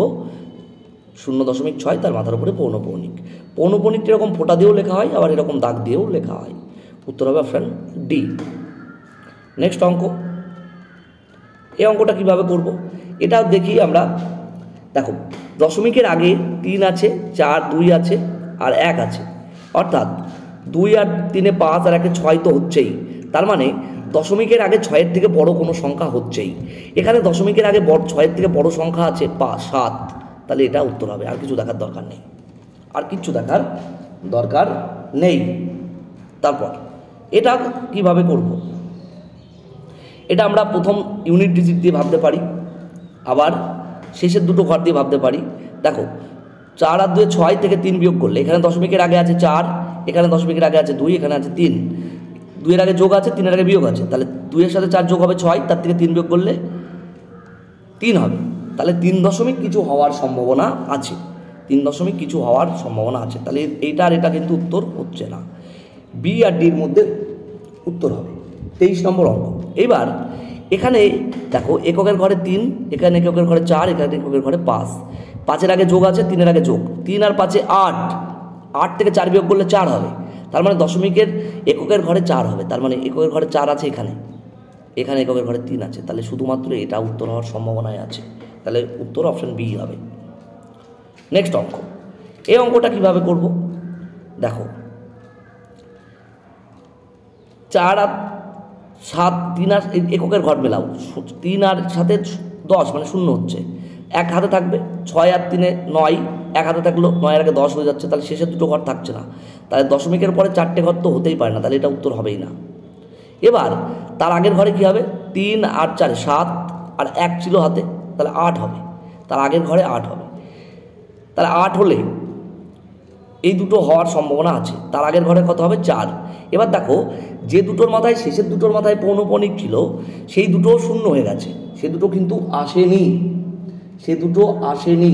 [SPEAKER 1] 0.6, তার মাথার উপরে পৌনঃপৌনিক। পৌনঃপৌনিকটা এরকম ফোঁটা দিয়েও লেখা হয়, আবার এরকম দাগ দিয়েও লেখা হয়। উত্তর হবে অপশান ডি। নেক্সট অঙ্ক, এই অঙ্কটা কীভাবে করব? এটাও দেখি আমরা। দেখো, দশমিকের আগে 3 আছে, 4, 2 আছে, আর 1 আছে, অর্থাৎ 2 আর 3 5 আর 1 6 তো হচ্ছেই, তার মানে দশমিকের আগে 6-এর থেকে বড় কোনো সংখ্যা হচ্ছেই। এখানে দশমিকের আগে 6-এর থেকে বড় সংখ্যা আছে 7, তাহলে এটা উত্তর হবে। আর কিছু দেখার দরকার নেই, আর কিচ্ছু দেখার দরকার নেই। তারপর এটা কিভাবে করব, এটা আমরা প্রথম ইউনিট ডিজিট দিয়ে ভাবতে পারি, আবার শেষের দুটো ঘর দিয়ে ভাবতে পারি। দেখো 4 আর 2 6 থেকে 3 বিয়োগ করলে এখানে দশমিকের আগে আছে 4, এখানে দশমিকের আগে আছে 2, এখানে আছে 3, 2 এর আগে যোগ আছে, 3 এর আগে বিয়োগ আছে, তাহলে 2 এর সাথে 4 যোগ হবে 6, তার থেকে 3 বিয়োগ করলে 3 হবে। তাহলে 3 দশমিক কিছু হওয়ার সম্ভাবনা আছে, 3 দশমিক কিছু হওয়ার সম্ভাবনা আছে। তাহলে এইটা আর এটা কিন্তু উত্তর হচ্ছে না, বি আর ডির মধ্যে উত্তর হবে। 23 নম্বর অঙ্ক। এবার এখানে দেখো এককের ঘরে 3, এখানে এককের ঘরে 4, এখানে এককের ঘরে 5, 5-এর আগে যোগ আছে, 3-এর আগে যোগ, 3 আর 5-এ 8, 8 থেকে 4 বিয়োগ করলে 4 হবে, তার মানে দশমিকের এককের ঘরে 4 হবে, তার মানে এককের ঘরে 4 আছে, এখানে এখানে এককের ঘরে 3 আছে, তাহলে শুধুমাত্র এটা উত্তর হওয়ার সম্ভাবনায় আছে, তাহলে উত্তর অপশন বি হবে। নেক্সট অঙ্ক। এই অঙ্কটা কিভাবে করব, দেখো 4 আর 7, 3 আর এককের ঘর মেলাও, 3 আর 7 10 মানে 0 হচ্ছে, 1 হাতে থাকবে, 6 আর 3 9, 1 হাতে থাকলো, 9 এর আগে 10 হয়ে যাচ্ছে, তাহলে শেষের দুটো ঘর থাকছে না, তাহলে দশমিকের পরে 4টে ঘর তো হতেই পারে না, তাহলে এটা উত্তর হবেই না। এবার তার আগের ঘরে কী হবে, 3 আর 4 7 আর 1 ছিল হাতে, তাহলে 8 হবে, তার আগের ঘরে 8 হবে, তাহলে 8 হলে এই দুটো হওয়ার সম্ভাবনা আছে, তার আগের ঘরে কত হবে 4। এবার দেখো যে দুটোর মাথায় শেষের দুটোর মাথায় পৌনঃপুনিক ছিল সেই দুটো শূন্য হয়ে গেছে, সে দুটো কিন্তু আসেনি, সে দুটো আসেনি।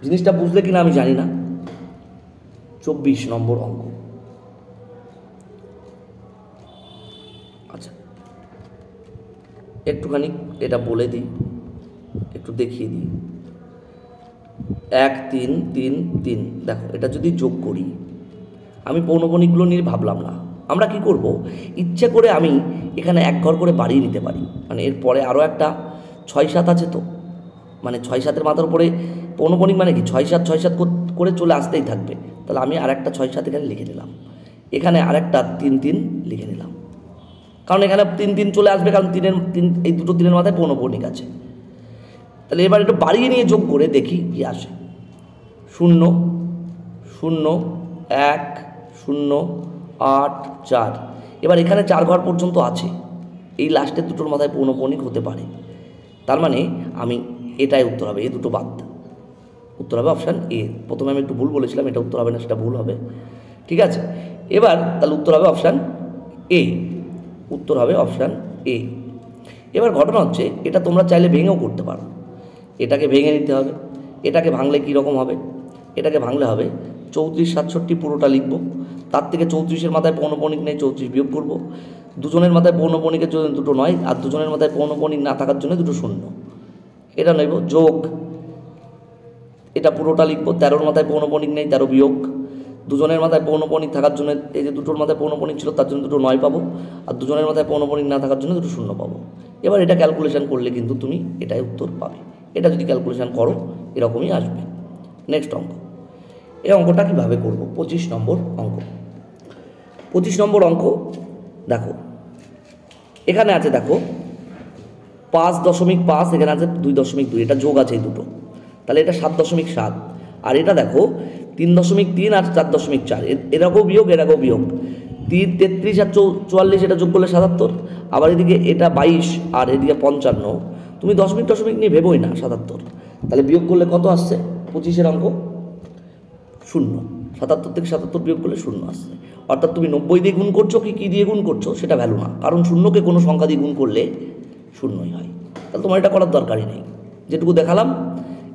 [SPEAKER 1] জিনিসটা বুঝলে কিনা আমি জানি না। 24 নম্বর অঙ্ক। আচ্ছা একটুখানি এটা বলে দিই, একটু দেখিয়ে দিই। 1 3 3 3, দেখো এটা যদি যোগ করি, আমি পৌনঃপুনিকগুলো নিয়ে ভাবলাম না, আমরা কি করব, ইচ্ছে করে আমি এখানে 1 ঘর করে বাড়িয়ে নিতে পারি, মানে এরপরে আরও একটা 6 7 আছে, তো মানে 6 7-এর মাথার উপরে পৌনঃপুনিক মানে কি 6 7 6 7 করে চলে আসতেই থাকবে, তাহলে আমি আর একটা 6 7 এখানে লিখে নিলাম, এখানে আরেকটা 3 3 লিখে নিলাম, কারণ এখানে 3 3 চলে আসবে, কারণ এই দুটো 3-এর মাথায় পৌনঃপুনিক আছে। তাহলে এবার একটু বাড়িয়ে নিয়ে যোগ করে দেখি কি আসে, 0 0 1 0 8 4, এবার এখানে 4 ঘর পর্যন্ত আছে, এই লাস্টের দুটোর মাথায় পৌনঃপুনিক হতে পারে, তার মানে আমি এটাই উত্তর হবে, এই দুটো বাদ, উত্তর হবে অপশান এ। প্রথমে আমি একটু ভুল বলেছিলাম, এটা উত্তর হবে না, সেটা ভুল হবে, ঠিক আছে। এবার তাহলে উত্তর হবে অপশান এ, উত্তর হবে অপশান এ। এবার ঘটনা হচ্ছে এটা তোমরা চাইলে ভেঙেও করতে পারো, এটাকে ভেঙে নিতে হবে, এটাকে ভাঙলে কীরকম হবে, এটাকে ভাঙলে হবে 34 67 পুরোটা লিখব, তার থেকে 34-এর মাথায় পৌনঃপুনিক নেই, 34 বিয়োগ করব, দুজনের মাথায় পৌনঃপুনিকের জন্য দুটো 9, আর দুজনের মাথায় পৌনঃপুনিক না থাকার জন্য দুটো 0, এটা নেব যোগ, এটা পুরোটা লিখব, 13-র মাথায় পৌনঃপুনিক নেই, 13 বিয়োগ, দুজনের মাথায় পৌনঃপুনিক থাকার জন্য এই যে দুটোর মাথায় পৌনঃপুনিক ছিল তার জন্য দুটো 9 পাবো, আর দুজনের মাথায় পৌনঃপুনিক না থাকার জন্য দুটো 0 পাবো। এবার এটা ক্যালকুলেশন করলে কিন্তু তুমি এটাই উত্তর পাবে, এটা যদি ক্যালকুলেশন করো এরকমই আসবে। নেক্সট অঙ্ক। এই অঙ্কটা কীভাবে করব, 25 নম্বর অঙ্ক। 25 নম্বর অঙ্ক, দেখো এখানে আছে, দেখো 5.5, এখানে আছে 2.2, এটা যোগ আছে এই দুটো, তাহলে এটা 7.7, আর এটা দেখো 3.3 আর 4.4, এরকম বিয়োগ এরকম বিয়োগ, 33 আর 44 এটা যোগ করলে 77, আবার এদিকে এটা 22 আর এদিকে 55, তুমি দশমিক নিয়ে ভেবোই না 77, তাহলে বিয়োগ করলে কত আসছে, 25-এর অঙ্ক 0, 77 থেকে 77 বিয়োগ করলে 0 আসছে, অর্থাৎ তুমি 90 দিয়ে গুণ করছো কি দিয়ে গুণ করছো সেটা ভ্যালু না, কারণ 0কে কোনো সংখ্যা দিয়ে গুণ করলে 0ই হয়, তাহলে তোমার এটা করার দরকারই নেই। যেটুকু দেখালাম,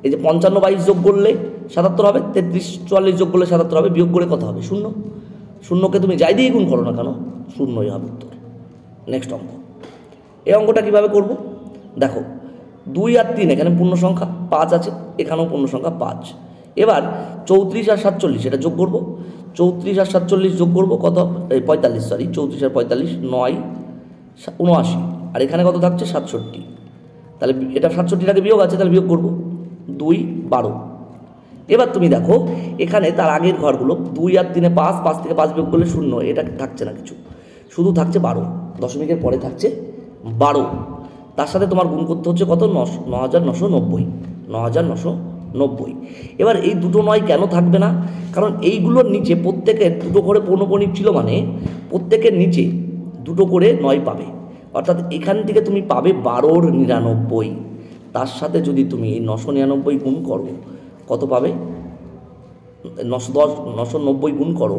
[SPEAKER 1] এই যে 55 22 যোগ করলে 77 হবে, 33 44 যোগ করলে 77 হবে, বিয়োগ করে কত হবে 0, 0কে তুমি যাই দিয়ে গুণ করো না কেন 0ই হবে উত্তর। নেক্সট অঙ্ক। এই অঙ্কটা কীভাবে করব, দেখো 2 আর 3 এখানে পূর্ণ সংখ্যা, 5 আছে এখানেও পূর্ণ সংখ্যা 5, এবার 34 আর 47 এটা যোগ করব, 34 আর 47 যোগ করব কত, 45, সরি 34 আর 45 9 79, আর এখানে কত থাকছে 67, তাহলে এটা 67টাকে বিয়োগ আছে, তাহলে বিয়োগ করব 2 12, এবার তুমি দেখো এখানে তার আগের ঘরগুলো 2 আর 3 5, 5 থেকে 5 বিয়োগ করলে 0, এটা থাকছে না কিছু, শুধু থাকছে 12, দশমিকের পরে থাকছে 12। তার সাথে তোমার গুণ করতে হচ্ছে কত, 9990, 9990। এবার এই দুটো 9 কেন থাকবে না, কারণ এইগুলোর নিচে প্রত্যেকের দুটো করে পৌনঃপুনিক ছিল, মানে প্রত্যেকের নিচে দুটো করে 9 পাবে, অর্থাৎ এখান থেকে তুমি পাবে 12 × 99। তার সাথে যদি তুমি এই 999 গুণ করো কত পাবে, 990 গুণ করো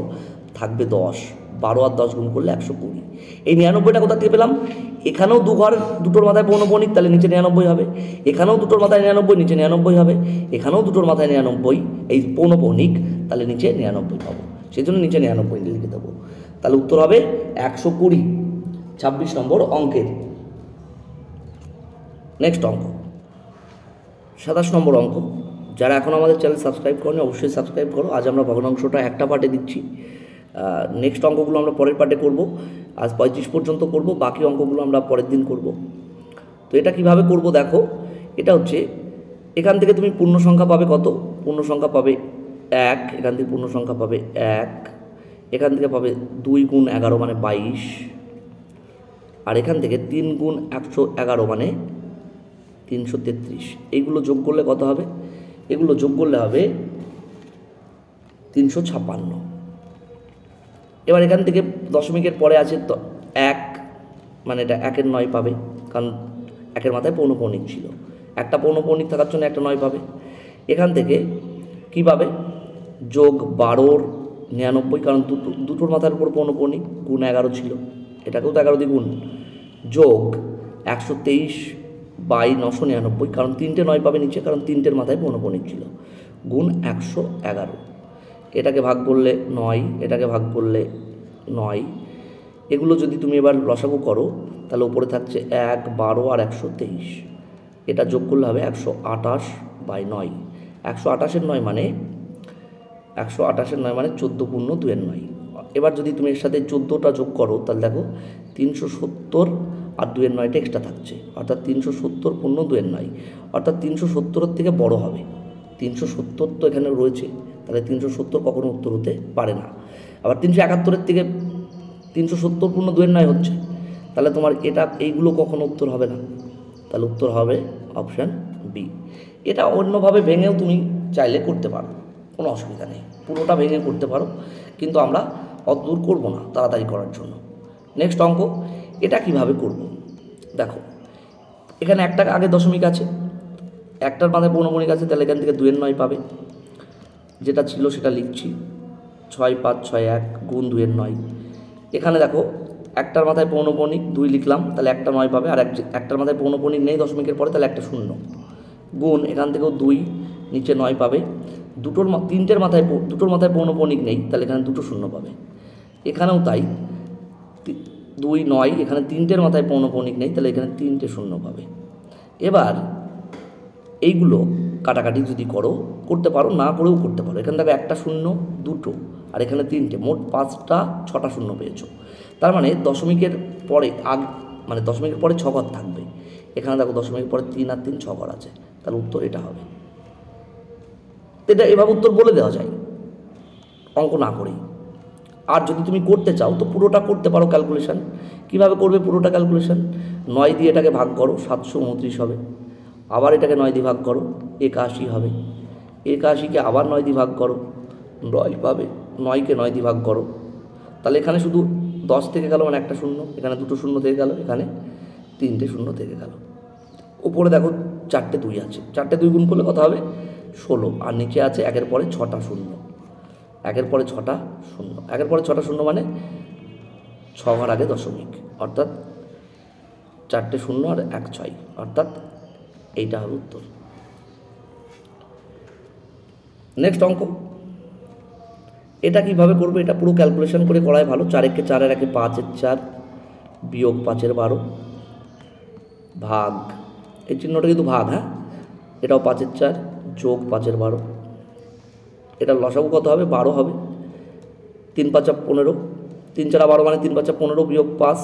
[SPEAKER 1] থাকবে 10, 12 আর 10 গুণ করলে 120। এই 99টা কোথা থেকে পেলাম, এখানেও দুটোর মাথায় পৌনঃপুনিক, তাহলে নিচে 99 হবে, এখানেও দুটোর মাথায় 99, নিচে 99 হবে, এখানেও দুটোর মাথায় 99 এই পৌনঃপুনিক, তাহলে নিচে 99 পাবো, সেই জন্য নিচে 99 লিখে দেবো। তাহলে উত্তর হবে 120, 26 নম্বর অঙ্কের। নেক্সট অঙ্ক 27 নম্বর অঙ্ক। যারা এখন আমাদের চ্যানেল সাবস্ক্রাইব করেনি অবশ্যই সাবস্ক্রাইব করো। আজ আমরা ভগ্নাংশটা একটা পার্টে দিচ্ছি, নেক্সট অঙ্কগুলো আমরা পরের পার্টে করব। আজ 35 পর্যন্ত করব, বাকি অঙ্কগুলো আমরা পরের দিন করব। তো এটা কিভাবে করব দেখো, এটা হচ্ছে এখান থেকে তুমি পূর্ণ সংখ্যা পাবে কত, পূর্ণ সংখ্যা পাবে 1, এখান থেকে পূর্ণ সংখ্যা পাবে 1, এখান থেকে পাবে 2 × 11 মানে 22, আর এখান থেকে 3 × 111 মানে 333। এইগুলো যোগ করলে কত হবে, এগুলো যোগ করলে হবে 356। এবার এখান থেকে দশমিকের পরে আছে 1, মানে এটা 1-এর 9 পাবে, কারণ 1-এর মাথায় পৌনঃপুনিক ছিল, একটা পৌনঃপুনিক থাকার জন্য একটা 9 পাবে। এখান থেকে কী পাবে, যোগ 12 × 99, কারণ দুটোর মাথার উপর পৌনঃপুনিক, গুণ 11 ছিল, এটাকেও তো 11 দিয়ে গুণ, যোগ 123/999, কারণ 3টে 9 পাবে নিচে, কারণ 3টের মাথায় পৌনঃপুনিক ছিল, গুণ 111। এটাকে ভাগ করলে 9, এটাকে ভাগ করলে 9। এগুলো যদি তুমি এবার লসাগু করো তাহলে উপরে থাকছে 1, 12 আর 123, এটা যোগ করলে হবে 128/9। 128-এর 9 মানে 128-এর 9 মানে 14 পূর্ণ 2-এর 9। এবার যদি তুমি এর সাথে 14টা যোগ করো তাহলে দেখো 370 আর 2-এর 9টা এক্সট্রা থাকছে, অর্থাৎ 370 পূর্ণ 2-এর 9, অর্থাৎ 370-এর থেকে বড় হবে। 370 তো এখানে রয়েছে, তাহলে 370 কখনো উত্তর হতে পারে না। আবার 371-এর থেকে 370 পূর্ণ 2-এর 9 হচ্ছে, তাহলে তোমার এইগুলো কখনো উত্তর হবে না, তাহলে উত্তর হবে অপশান বি। এটা অন্যভাবে ভেঙেও তুমি চাইলে করতে পারো, কোনো অসুবিধা নেই, পুরোটা ভেঙে করতে পারো, কিন্তু আমরা অত দূর করবো না তাড়াতাড়ি করার জন্য। নেক্সট অঙ্ক, এটা কিভাবে করব দেখো, এখানে একটা আগে দশমিক আছে, একটার মাথায় পৌনঃপুনিক আছে, তাহলে এখান থেকে 2-এর 9 পাবে, যেটা ছিল সেটা লিখছি, 6, 5, 6, 1 গুণ 2-এর 9। এখানে দেখো একটার মাথায় পৌনঃপুনিক 2 লিখলাম, তাহলে একটা 9 পাবে, আর একটার মাথায় পৌনঃপুনিক নেই দশমিকের পরে, তাহলে একটা 0, গুণ এখান থেকেও 2, নিচে 9 পাবে, দুটোর মাথায় পৌনঃপুনিক নেই, তাহলে এখানে 2 0 পাবে, এখানেও তাই, 2, 9, এখানে 3টের মাথায় পৌনঃপুনিক নেই, তাহলে এখানে 3টে 0 পাবে। এবার এইগুলো কাটাকাটি যদি করতে পারো, না করেও করতে পারো। এখানে দেখো একটা 0, 2, আর এখানে 3টে, মোট 5টা 6টা 0 পেয়েছো। তার মানে দশমিকের পরে মানে দশমিকের পরে 6 ঘর থাকবে, এখানে দেখো দশমিকের পরে 3 আর 3 6 ঘর আছে, তাহলে উত্তর এটা হবে। এটা এভাবে উত্তর বলে দেওয়া যায় অঙ্ক না করেই। আর যদি তুমি করতে চাও তো পুরোটা করতে পারো ক্যালকুলেশান। কীভাবে করবে পুরোটা ক্যালকুলেশান, 9 দিয়ে এটাকে ভাগ করো, 729 হবে, আবার এটাকে 9 দিয়ে ভাগ করো, 81 হবে, 81কে আবার 9 দিয়ে ভাগ করো, 9 পাবে, 9কে 9 দিয়ে ভাগ করো, তাহলে এখানে শুধু 10 থেকে গেল, মানে একটা 0, এখানে 2টো 0 থেকে গেল, এখানে 3টে 0 থেকে গেল, উপরে দেখো 4টে 2 আছে, 4টে 2 গুণ করলে কত হবে 16, আর নিচে আছে 1-এর পরে 6টা 0, 1-এর পরে 6টা 0, 1-এর পরে 6টা 0 মানে 6 ঘর আগে দশমিক, অর্থাৎ 4টে 0 আর 1 6, অর্থাৎ এইটা হবে উত্তর। নেক্সট অঙ্ক, এটা কিভাবে করবে, এটা পুরো ক্যালকুলেশন করে করাই ভালো। 4-একে 4 আর 1-এ 5-এর 4 বিয়োগ 5-এর 12 ভাগ, এই চিহ্নটা কিন্তু ভাগ, হ্যাঁ, এটাও 5-এর 4 যোগ 5-এর 12, এটা লসাগু কত হবে 12 হবে, 3 5 15, 3 4 12 মানে 3 5 15 বিয়োগ 5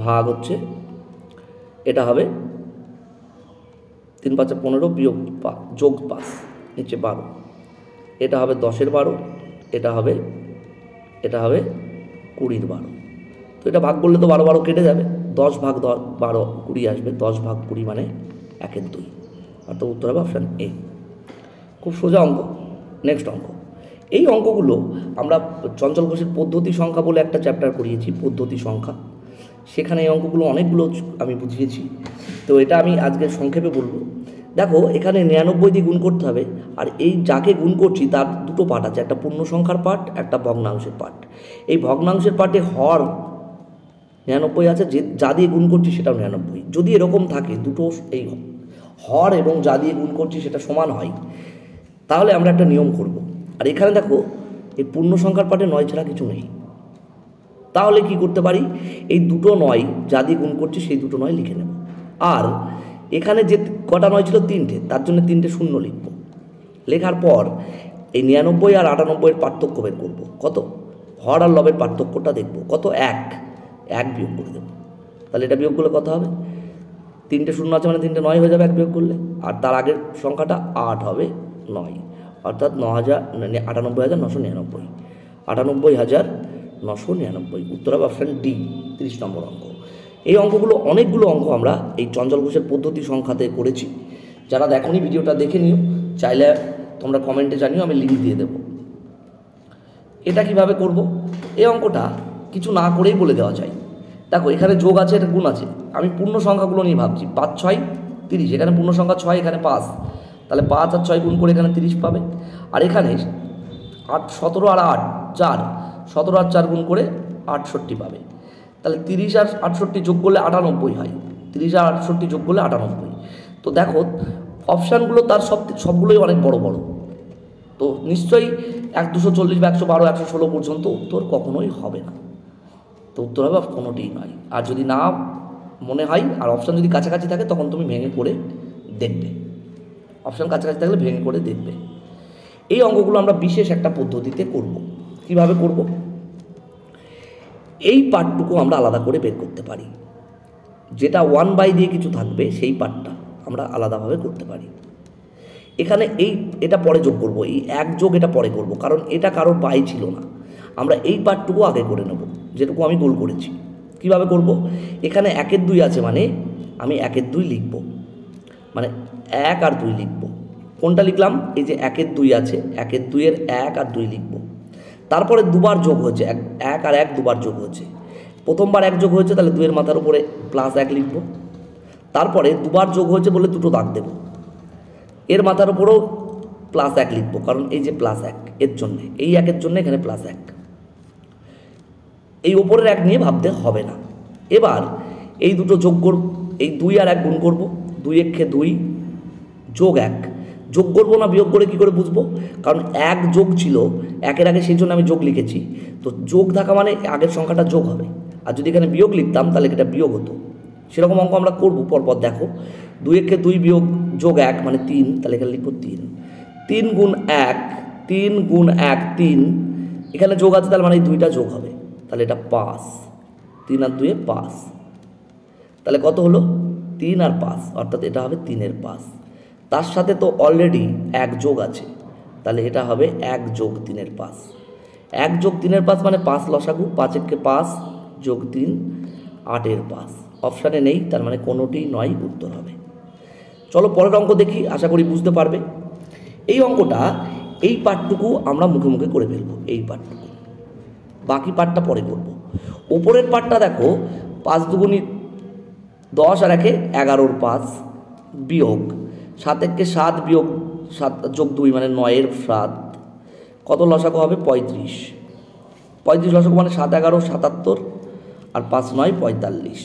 [SPEAKER 1] ভাগ হচ্ছে, এটা হবে 3 5 15 বিয়োগ যোগ 5 নিচে 12, এটা হবে 10-এর 12, এটা হবে 20-র 12। তো এটা ভাগ করলে তো 12 12 কেটে যাবে, 10 ভাগ 12 20 আসবে, 10 ভাগ 20 মানে 1/2, অর্থাৎ উত্তর হবে অপশান এ। খুব সোজা অঙ্ক। নেক্সট অঙ্ক, এই অঙ্কগুলো আমরা চঞ্চল ঘোষের পদ্ধতি সংখ্যা বলে একটা চ্যাপ্টার করিয়েছি, পদ্ধতি সংখ্যা, সেখানে এই অঙ্কগুলো অনেকগুলো আমি বুঝিয়েছি। তো এটা আমি আজকে সংক্ষেপে বলবো। দেখো এখানে 99 দিয়ে গুণ করতে হবে, আর এই যাকে গুণ করছি তার দুটো পার্ট আছে, একটা পূর্ণ সংখ্যার পার্ট, একটা ভগ্নাংশের পার্ট। এই ভগ্নাংশের পার্টে হর 99 আছে, যে যা দিয়ে গুণ করছি সেটাও 99। যদি এরকম থাকে দুটো, এই হর এবং যা দিয়ে গুণ করছি সেটা সমান হয়, তাহলে আমরা একটা নিয়ম করব। আর এখানে দেখো এই পূর্ণ সংখ্যার পার্টে 9 ছাড়া কিছু নেই, তাহলে কি করতে পারি, এই দুটো 9 যা দিয়ে গুণ করছি সেই দুটো 9 লিখে নেব। আর এখানে যে কটা 9 ছিল 3টে, তার জন্য 3টে শূন্য লিখব। লেখার পর এই 99 আর 98-এর পার্থক্য বের করব। কত, হর আর লবের পার্থক্যটা দেখব, কত, 1 বিয়োগ করে দেব। তাহলে এটা বিয়োগ করলে কত হবে, 3টে শূন্য আছে মানে 3টে 9 হয়ে যাবে 1 বিয়োগ করলে, আর তার আগের সংখ্যাটা 8 হবে 9, অর্থাৎ 98,999, 98,999, উত্তর হবে অপশান ডি, 30 নম্বর অঙ্ক। এই অঙ্কগুলো অনেকগুলো অঙ্ক আমরা এই চঞ্চল ঘোষের পদ্ধতি সংখ্যাতে করেছি। যারা দেখোনি ভিডিওটা দেখে নিও, চাইলে তোমরা কমেন্টে জানিও, আমি লিঙ্ক দিয়ে দেবো। এটা কিভাবে করব, এই অঙ্কটা কিছু না করেই বলে দেওয়া যায়। দেখো এখানে যোগ আছে, এটা গুণ আছে, আমি পূর্ণ সংখ্যাগুলো নিয়ে ভাবছি। 5 6 30, এখানে পূর্ণ সংখ্যা 6, এখানে 5, তাহলে 5 আর 6 গুণ করে এখানে 30 পাবে। আর এখানে 8 17 আর 8 4, 17 আর 4 গুণ করে 68 পাবে। তাহলে 30 আর 68 যোগ করলে 98 হয়, 30 আর 68 যোগ করলে 98। তো দেখো অপশানগুলো তার সবগুলোই অনেক বড় বড়, তো নিশ্চয়ই 240 বা 112 116 পর্যন্ত উত্তর কখনোই হবে না। তো উত্তর হবে কোনোটিই নয়। আর যদি না মনে হয় আর অপশান যদি কাছাকাছি থাকে, তখন তুমি ভেঙে করে দেখবে, অপশান কাছাকাছি থাকলে ভেঙে করে দেখবে। এই অঙ্কগুলো আমরা বিশেষ একটা পদ্ধতিতে করব। কিভাবে করব, এই পার্টটুকু আমরা আলাদা করে বের করতে পারি, যেটা 1/, দিয়ে কিছু থাকবে সেই পার্টটা আমরা আলাদাভাবে করতে পারি। এখানে এটা পরে যোগ করব, এই 1 যোগ এটা পরে করব, কারণ এটা কারোর বাই ছিল না। আমরা এই পার্টটুকু আগে করে নেব, যেটুকু আমি গোল করেছি। কিভাবে করব, এখানে 1 এর 2 আছে মানে আমি 1 এর 2 লিখব, মানে 1 আর 2 লিখব। কোনটা লিখলাম, এই যে 1 এর 2 আছে, 1 এর 2 এর 1 আর 2 লিখব। তারপরে দুবার যোগ হয়েছে, 1 আর 1 দুবার যোগ হয়েছে। প্রথমবার 1 যোগ হয়েছে, তাহলে 2 এর মাথার উপরে +1 লিখব। তারপরে দুবার যোগ হয়েছে বলে দুটো দাগ দেব, এর মাথার উপরেও +1 লিখব, কারণ এই যে +1 এর জন্য, এই 1 এর জন্য এখানে +1। এই ওপরের 1 নিয়ে ভাবতে হবে না। এবার এই দুটো যোগ করব, এই 2 আর 1 গুণ করব, 2 একে 2 যোগ 1 যোগ করবো না বিয়োগ করে কী করে বুঝবো, কারণ 1 যোগ ছিল 1-এর আগে, সেই জন্য আমি যোগ লিখেছি। তো যোগ থাকা মানে আগের সংখ্যাটা যোগ হবে, আর যদি এখানে বিয়োগ লিখতাম তাহলে এটা বিয়োগ হতো। সেরকম অঙ্ক আমরা করব পরপর। দেখো 2 একে 2 বিয়োগ যোগ 1 মানে 3, তাহলে এখানে লিখব 3। 3 গুণ 1, 3 গুণ 1 3, এখানে যোগ আছে তাহলে মানে এই 2টা যোগ হবে, তাহলে এটা 5, 3 আর 2 5, তাহলে কত হলো 3 আর 5, অর্থাৎ এটা হবে 3 এর 5। তার সাথে তো অলরেডি 1 যোগ আছে, তাহলে এটা হবে 1 যোগ 3 এর 5। 1 যোগ 3 এর 5 মানে 5 লসাগু, 5 একে 5 যোগ 3 8 এর 5। অপশানে নেই, তার মানে কোনোটি নয়, উত্তর হবে। চলো পরের অঙ্ক দেখি, আশা করি বুঝতে পারবে। এই অঙ্কটা এই পার্টটুকু আমরা মুখে মুখে করে ফেলবো, এই পার্টটুকু, বাকি পার্টটা পরে করব। ওপরের পার্টটা দেখো 5 দুগুণি 10 আর 1 11-র 5 বিয়োগ 7 একে 7 বিয়োগ 7 যোগ 2 মানে 9 এর 7, কত লসাগু হবে 35। 35 লসাগু মানে 7 11 77 আর 5 9 45,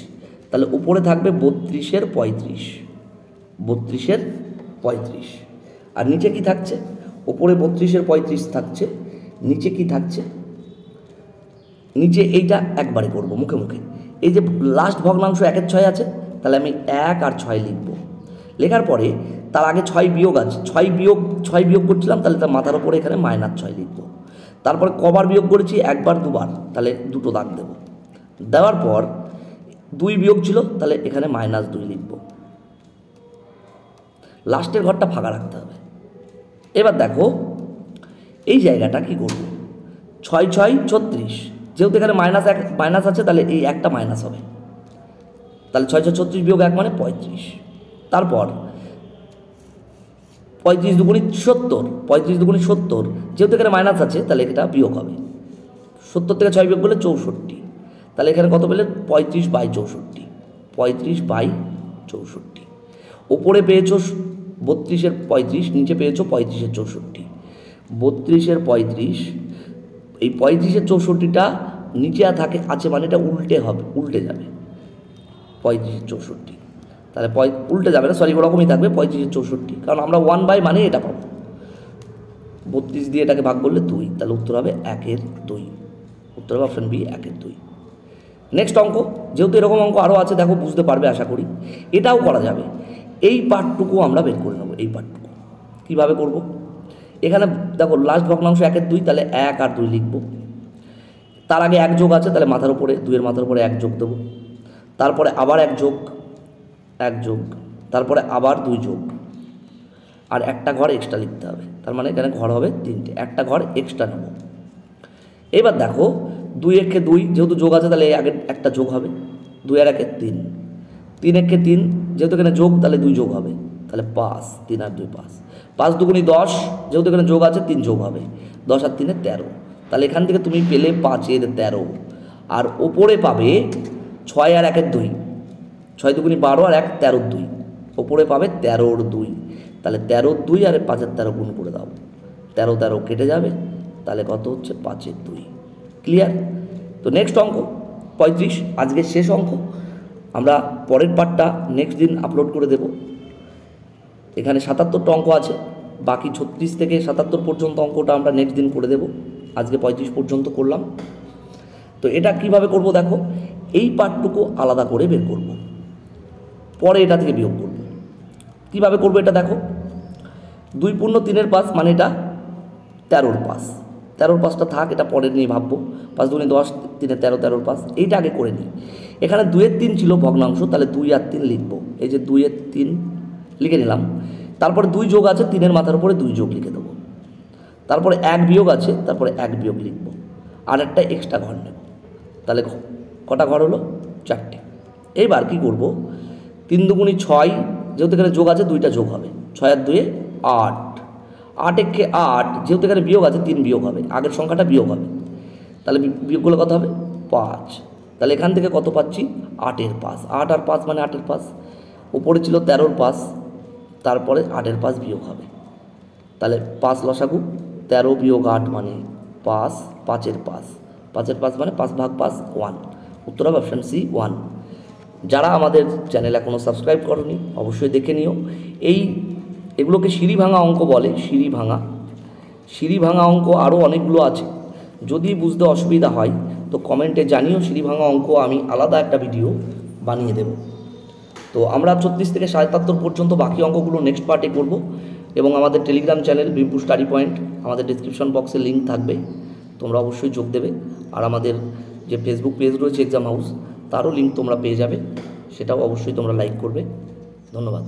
[SPEAKER 1] তাহলে উপরে থাকবে 32-এর 35, 32-এর 35। আর নিচে কি থাকছে, উপরে 32-এর 35 থাকছে, নিচে কি থাকছে, নিচে এইটা একবারে করব মুখে মুখে। এই যে লাস্ট ভগ্নাংশ 1 এর 6 আছে, তাহলে আমি 1 আর 6 লিখব। লেখার পরে তার আগে 6 বিয়োগ আছে, 6 বিয়োগ করছিলাম, তাহলে তার মাথার উপরে এখানে -6 লিখব। তারপরে কবার বিয়োগ করেছি, একবার দুবার, তাহলে দুটো দাগ দেব। দেওয়ার পর 2 বিয়োগ ছিল, তাহলে এখানে -2 লিখব। লাস্টের ঘরটা ফাঁকা রাখতে হবে। এবার দেখো এই জায়গাটা কি করব, 6 6 36, যেহেতু এখানে মাইনাস আছে তাহলে এই একটা মাইনাস হবে, তাহলে 6 6 36 বিয়োগ 1 মানে 35। তারপর 35 দুগুণি 70, 35 দুগুণি 70, যেহেতু এখানে মাইনাস আছে তাহলে এটা বিয়োগ হবে, 70 থেকে 6 বিয়োগ করলে 64, তাহলে এখানে কত পেলে 35/64, 35/64। ওপরে পেয়েছো 32-এর 35, নিচে পেয়েছো 35-এর 64, 32-এর 35, এই 35-এর 64টা নিচে আছে মানে এটা উল্টে যাবে 35-এর 64, তাহলে উল্টে যাবে না, সরি ওরকমই থাকবে 35-এর 64, কারণ আমরা 1/, মানে এটা পাবো 32 দিয়ে এটাকে ভাগ করলে 2, তাহলে উত্তর হবে 1/2, উত্তর হবে অপশন বি 1/2। নেক্সট অঙ্ক, যেহেতু এরকম অঙ্ক আরও আছে, দেখো বুঝতে পারবে আশা করি, এটাও করা যাবে। এই পার্টটুকু আমরা বের করে নেব। এই পার্টটুকু কীভাবে করব, এখানে দেখো লাস্ট ভগ্নাংশ 1/2, তাহলে 1 আর 2 লিখব, তার আগে 1 যোগ আছে তাহলে মাথার উপরে 2-এর মাথার উপরে 1 যোগ দেবো, তারপরে আবার 1 যোগ, তারপরে আবার 2 যোগ, আর একটা ঘর এক্সট্রা লিখতে হবে, তার মানে এখানে ঘর হবে 3টে, একটা ঘর এক্সট্রা নেব। এবার দেখো 2 1 2, যেহেতু যোগ আছে তাহলে আগে একটা যোগ হবে, 2 আর 1 3, 3 1 3, যেহেতু এখানে যোগ তাহলে 2 যোগ হবে, তাহলে 5, 3 আর 2 5, 5 দুগুণি 10, যেহেতু এখানে যোগ আছে 3 যোগ হবে, 10 আর 3 13, তাহলে এখান থেকে তুমি পেলে 5/13, আর ওপরে পাবে 6 আর 1 2, 6 দুগুণি 12 আর 1 13 2, ওপরে পাবে 13 2, তাহলে 13 2 আর 5 আর 13 গুণ করে দাও, 13 13 কেটে যাবে, তাহলে কত হচ্ছে 5/2। ক্লিয়ার? তো নেক্সট অঙ্ক 35, আজকে শেষ অঙ্ক, আমরা পরের পার্টটা নেক্সট দিন আপলোড করে দেব। এখানে 77টা অঙ্ক আছে, বাকি 36 থেকে 77 পর্যন্ত অঙ্কটা আমরা নেক্সট দিন করে দেব, আজকে 35 পর্যন্ত করলাম। তো এটা কিভাবে করব দেখো, এই পার্টটুকু আলাদা করে বের করব, পরে এটা থেকে বিয়োগ করব। কিভাবে করব এটা দেখো, 2 পূর্ণ 3-এর 5, মানে এটা 13-র 5, 13-র 5টা থাক, এটা পরে নিয়ে ভাববো, 5 দুগুণি 10, 3 13, 13-র 5, এইটা আগে করে নিই। এখানে 2-এর 3 ছিল ভগ্নাংশ, তাহলে 2 আর 3 লিখব, এই যে 2-এর 3 লিখে নিলাম, তারপরে 2 যোগ আছে, 3-এর মাথার উপরে 2 যোগ লিখে দেবো, তারপরে 1 বিয়োগ আছে, তারপরে 1 বিয়োগ লিখব, আর একটা এক্সট্রা ঘর নেব, তাহলে কটা ঘর হলো? 4টে। এইবার কি করব, 3 দুগুণি 6, যেহেতু এখানে যোগ আছে 2টা যোগ হবে, 6 আর 2 8, 8 1 8, যেহেতু এখানে বিয়োগ আছে 3 বিয়োগ হবে, আগের সংখ্যাটা বিয়োগ হবে, তাহলে বিয়োগ করলে কত হবে? 5, তাহলে এখান থেকে কত পাচ্ছি? 8-এর 5, 8 আর 5 মানে 8-এর 5, উপরে ছিল 13-র 5, তারপরে 8-এর 5 বিয়োগ হবে, তাহলে 5 লসাগু, 13 বিয়োগ 8 মানে 5, 5-এর 5, 5-এর 5 মানে 5/5 1, উত্তর হবে অপশান সি 1। যারা আমাদের চ্যানেল এখনও সাবস্ক্রাইব করনি অবশ্যই দেখে নিও। এগুলোকে সিঁড়ি ভাঙা অঙ্ক বলে, সিঁড়ি ভাঙা অঙ্ক আরও অনেকগুলো আছে, যদি বুঝতে অসুবিধা হয় তো কমেন্টে জানিও, সিঁড়ি ভাঙা অঙ্ক আমি আলাদা একটা ভিডিও বানিয়ে দেব। তো আমরা 36 থেকে 77 পর্যন্ত বাকি অঙ্কগুলো নেক্সট পার্টে করব, এবং আমাদের টেলিগ্রাম চ্যানেল বিম্পু স্টাডি পয়েন্ট, আমাদের ডিসক্রিপশন বক্সে লিঙ্ক থাকবে, তোমরা অবশ্যই যোগ দেবে। আর আমাদের যে ফেসবুক পেজ রয়েছে এক্সাম হাউস, তারও লিঙ্ক তোমরা পেয়ে যাবে, সেটাও অবশ্যই তোমরা লাইক করবে। ধন্যবাদ।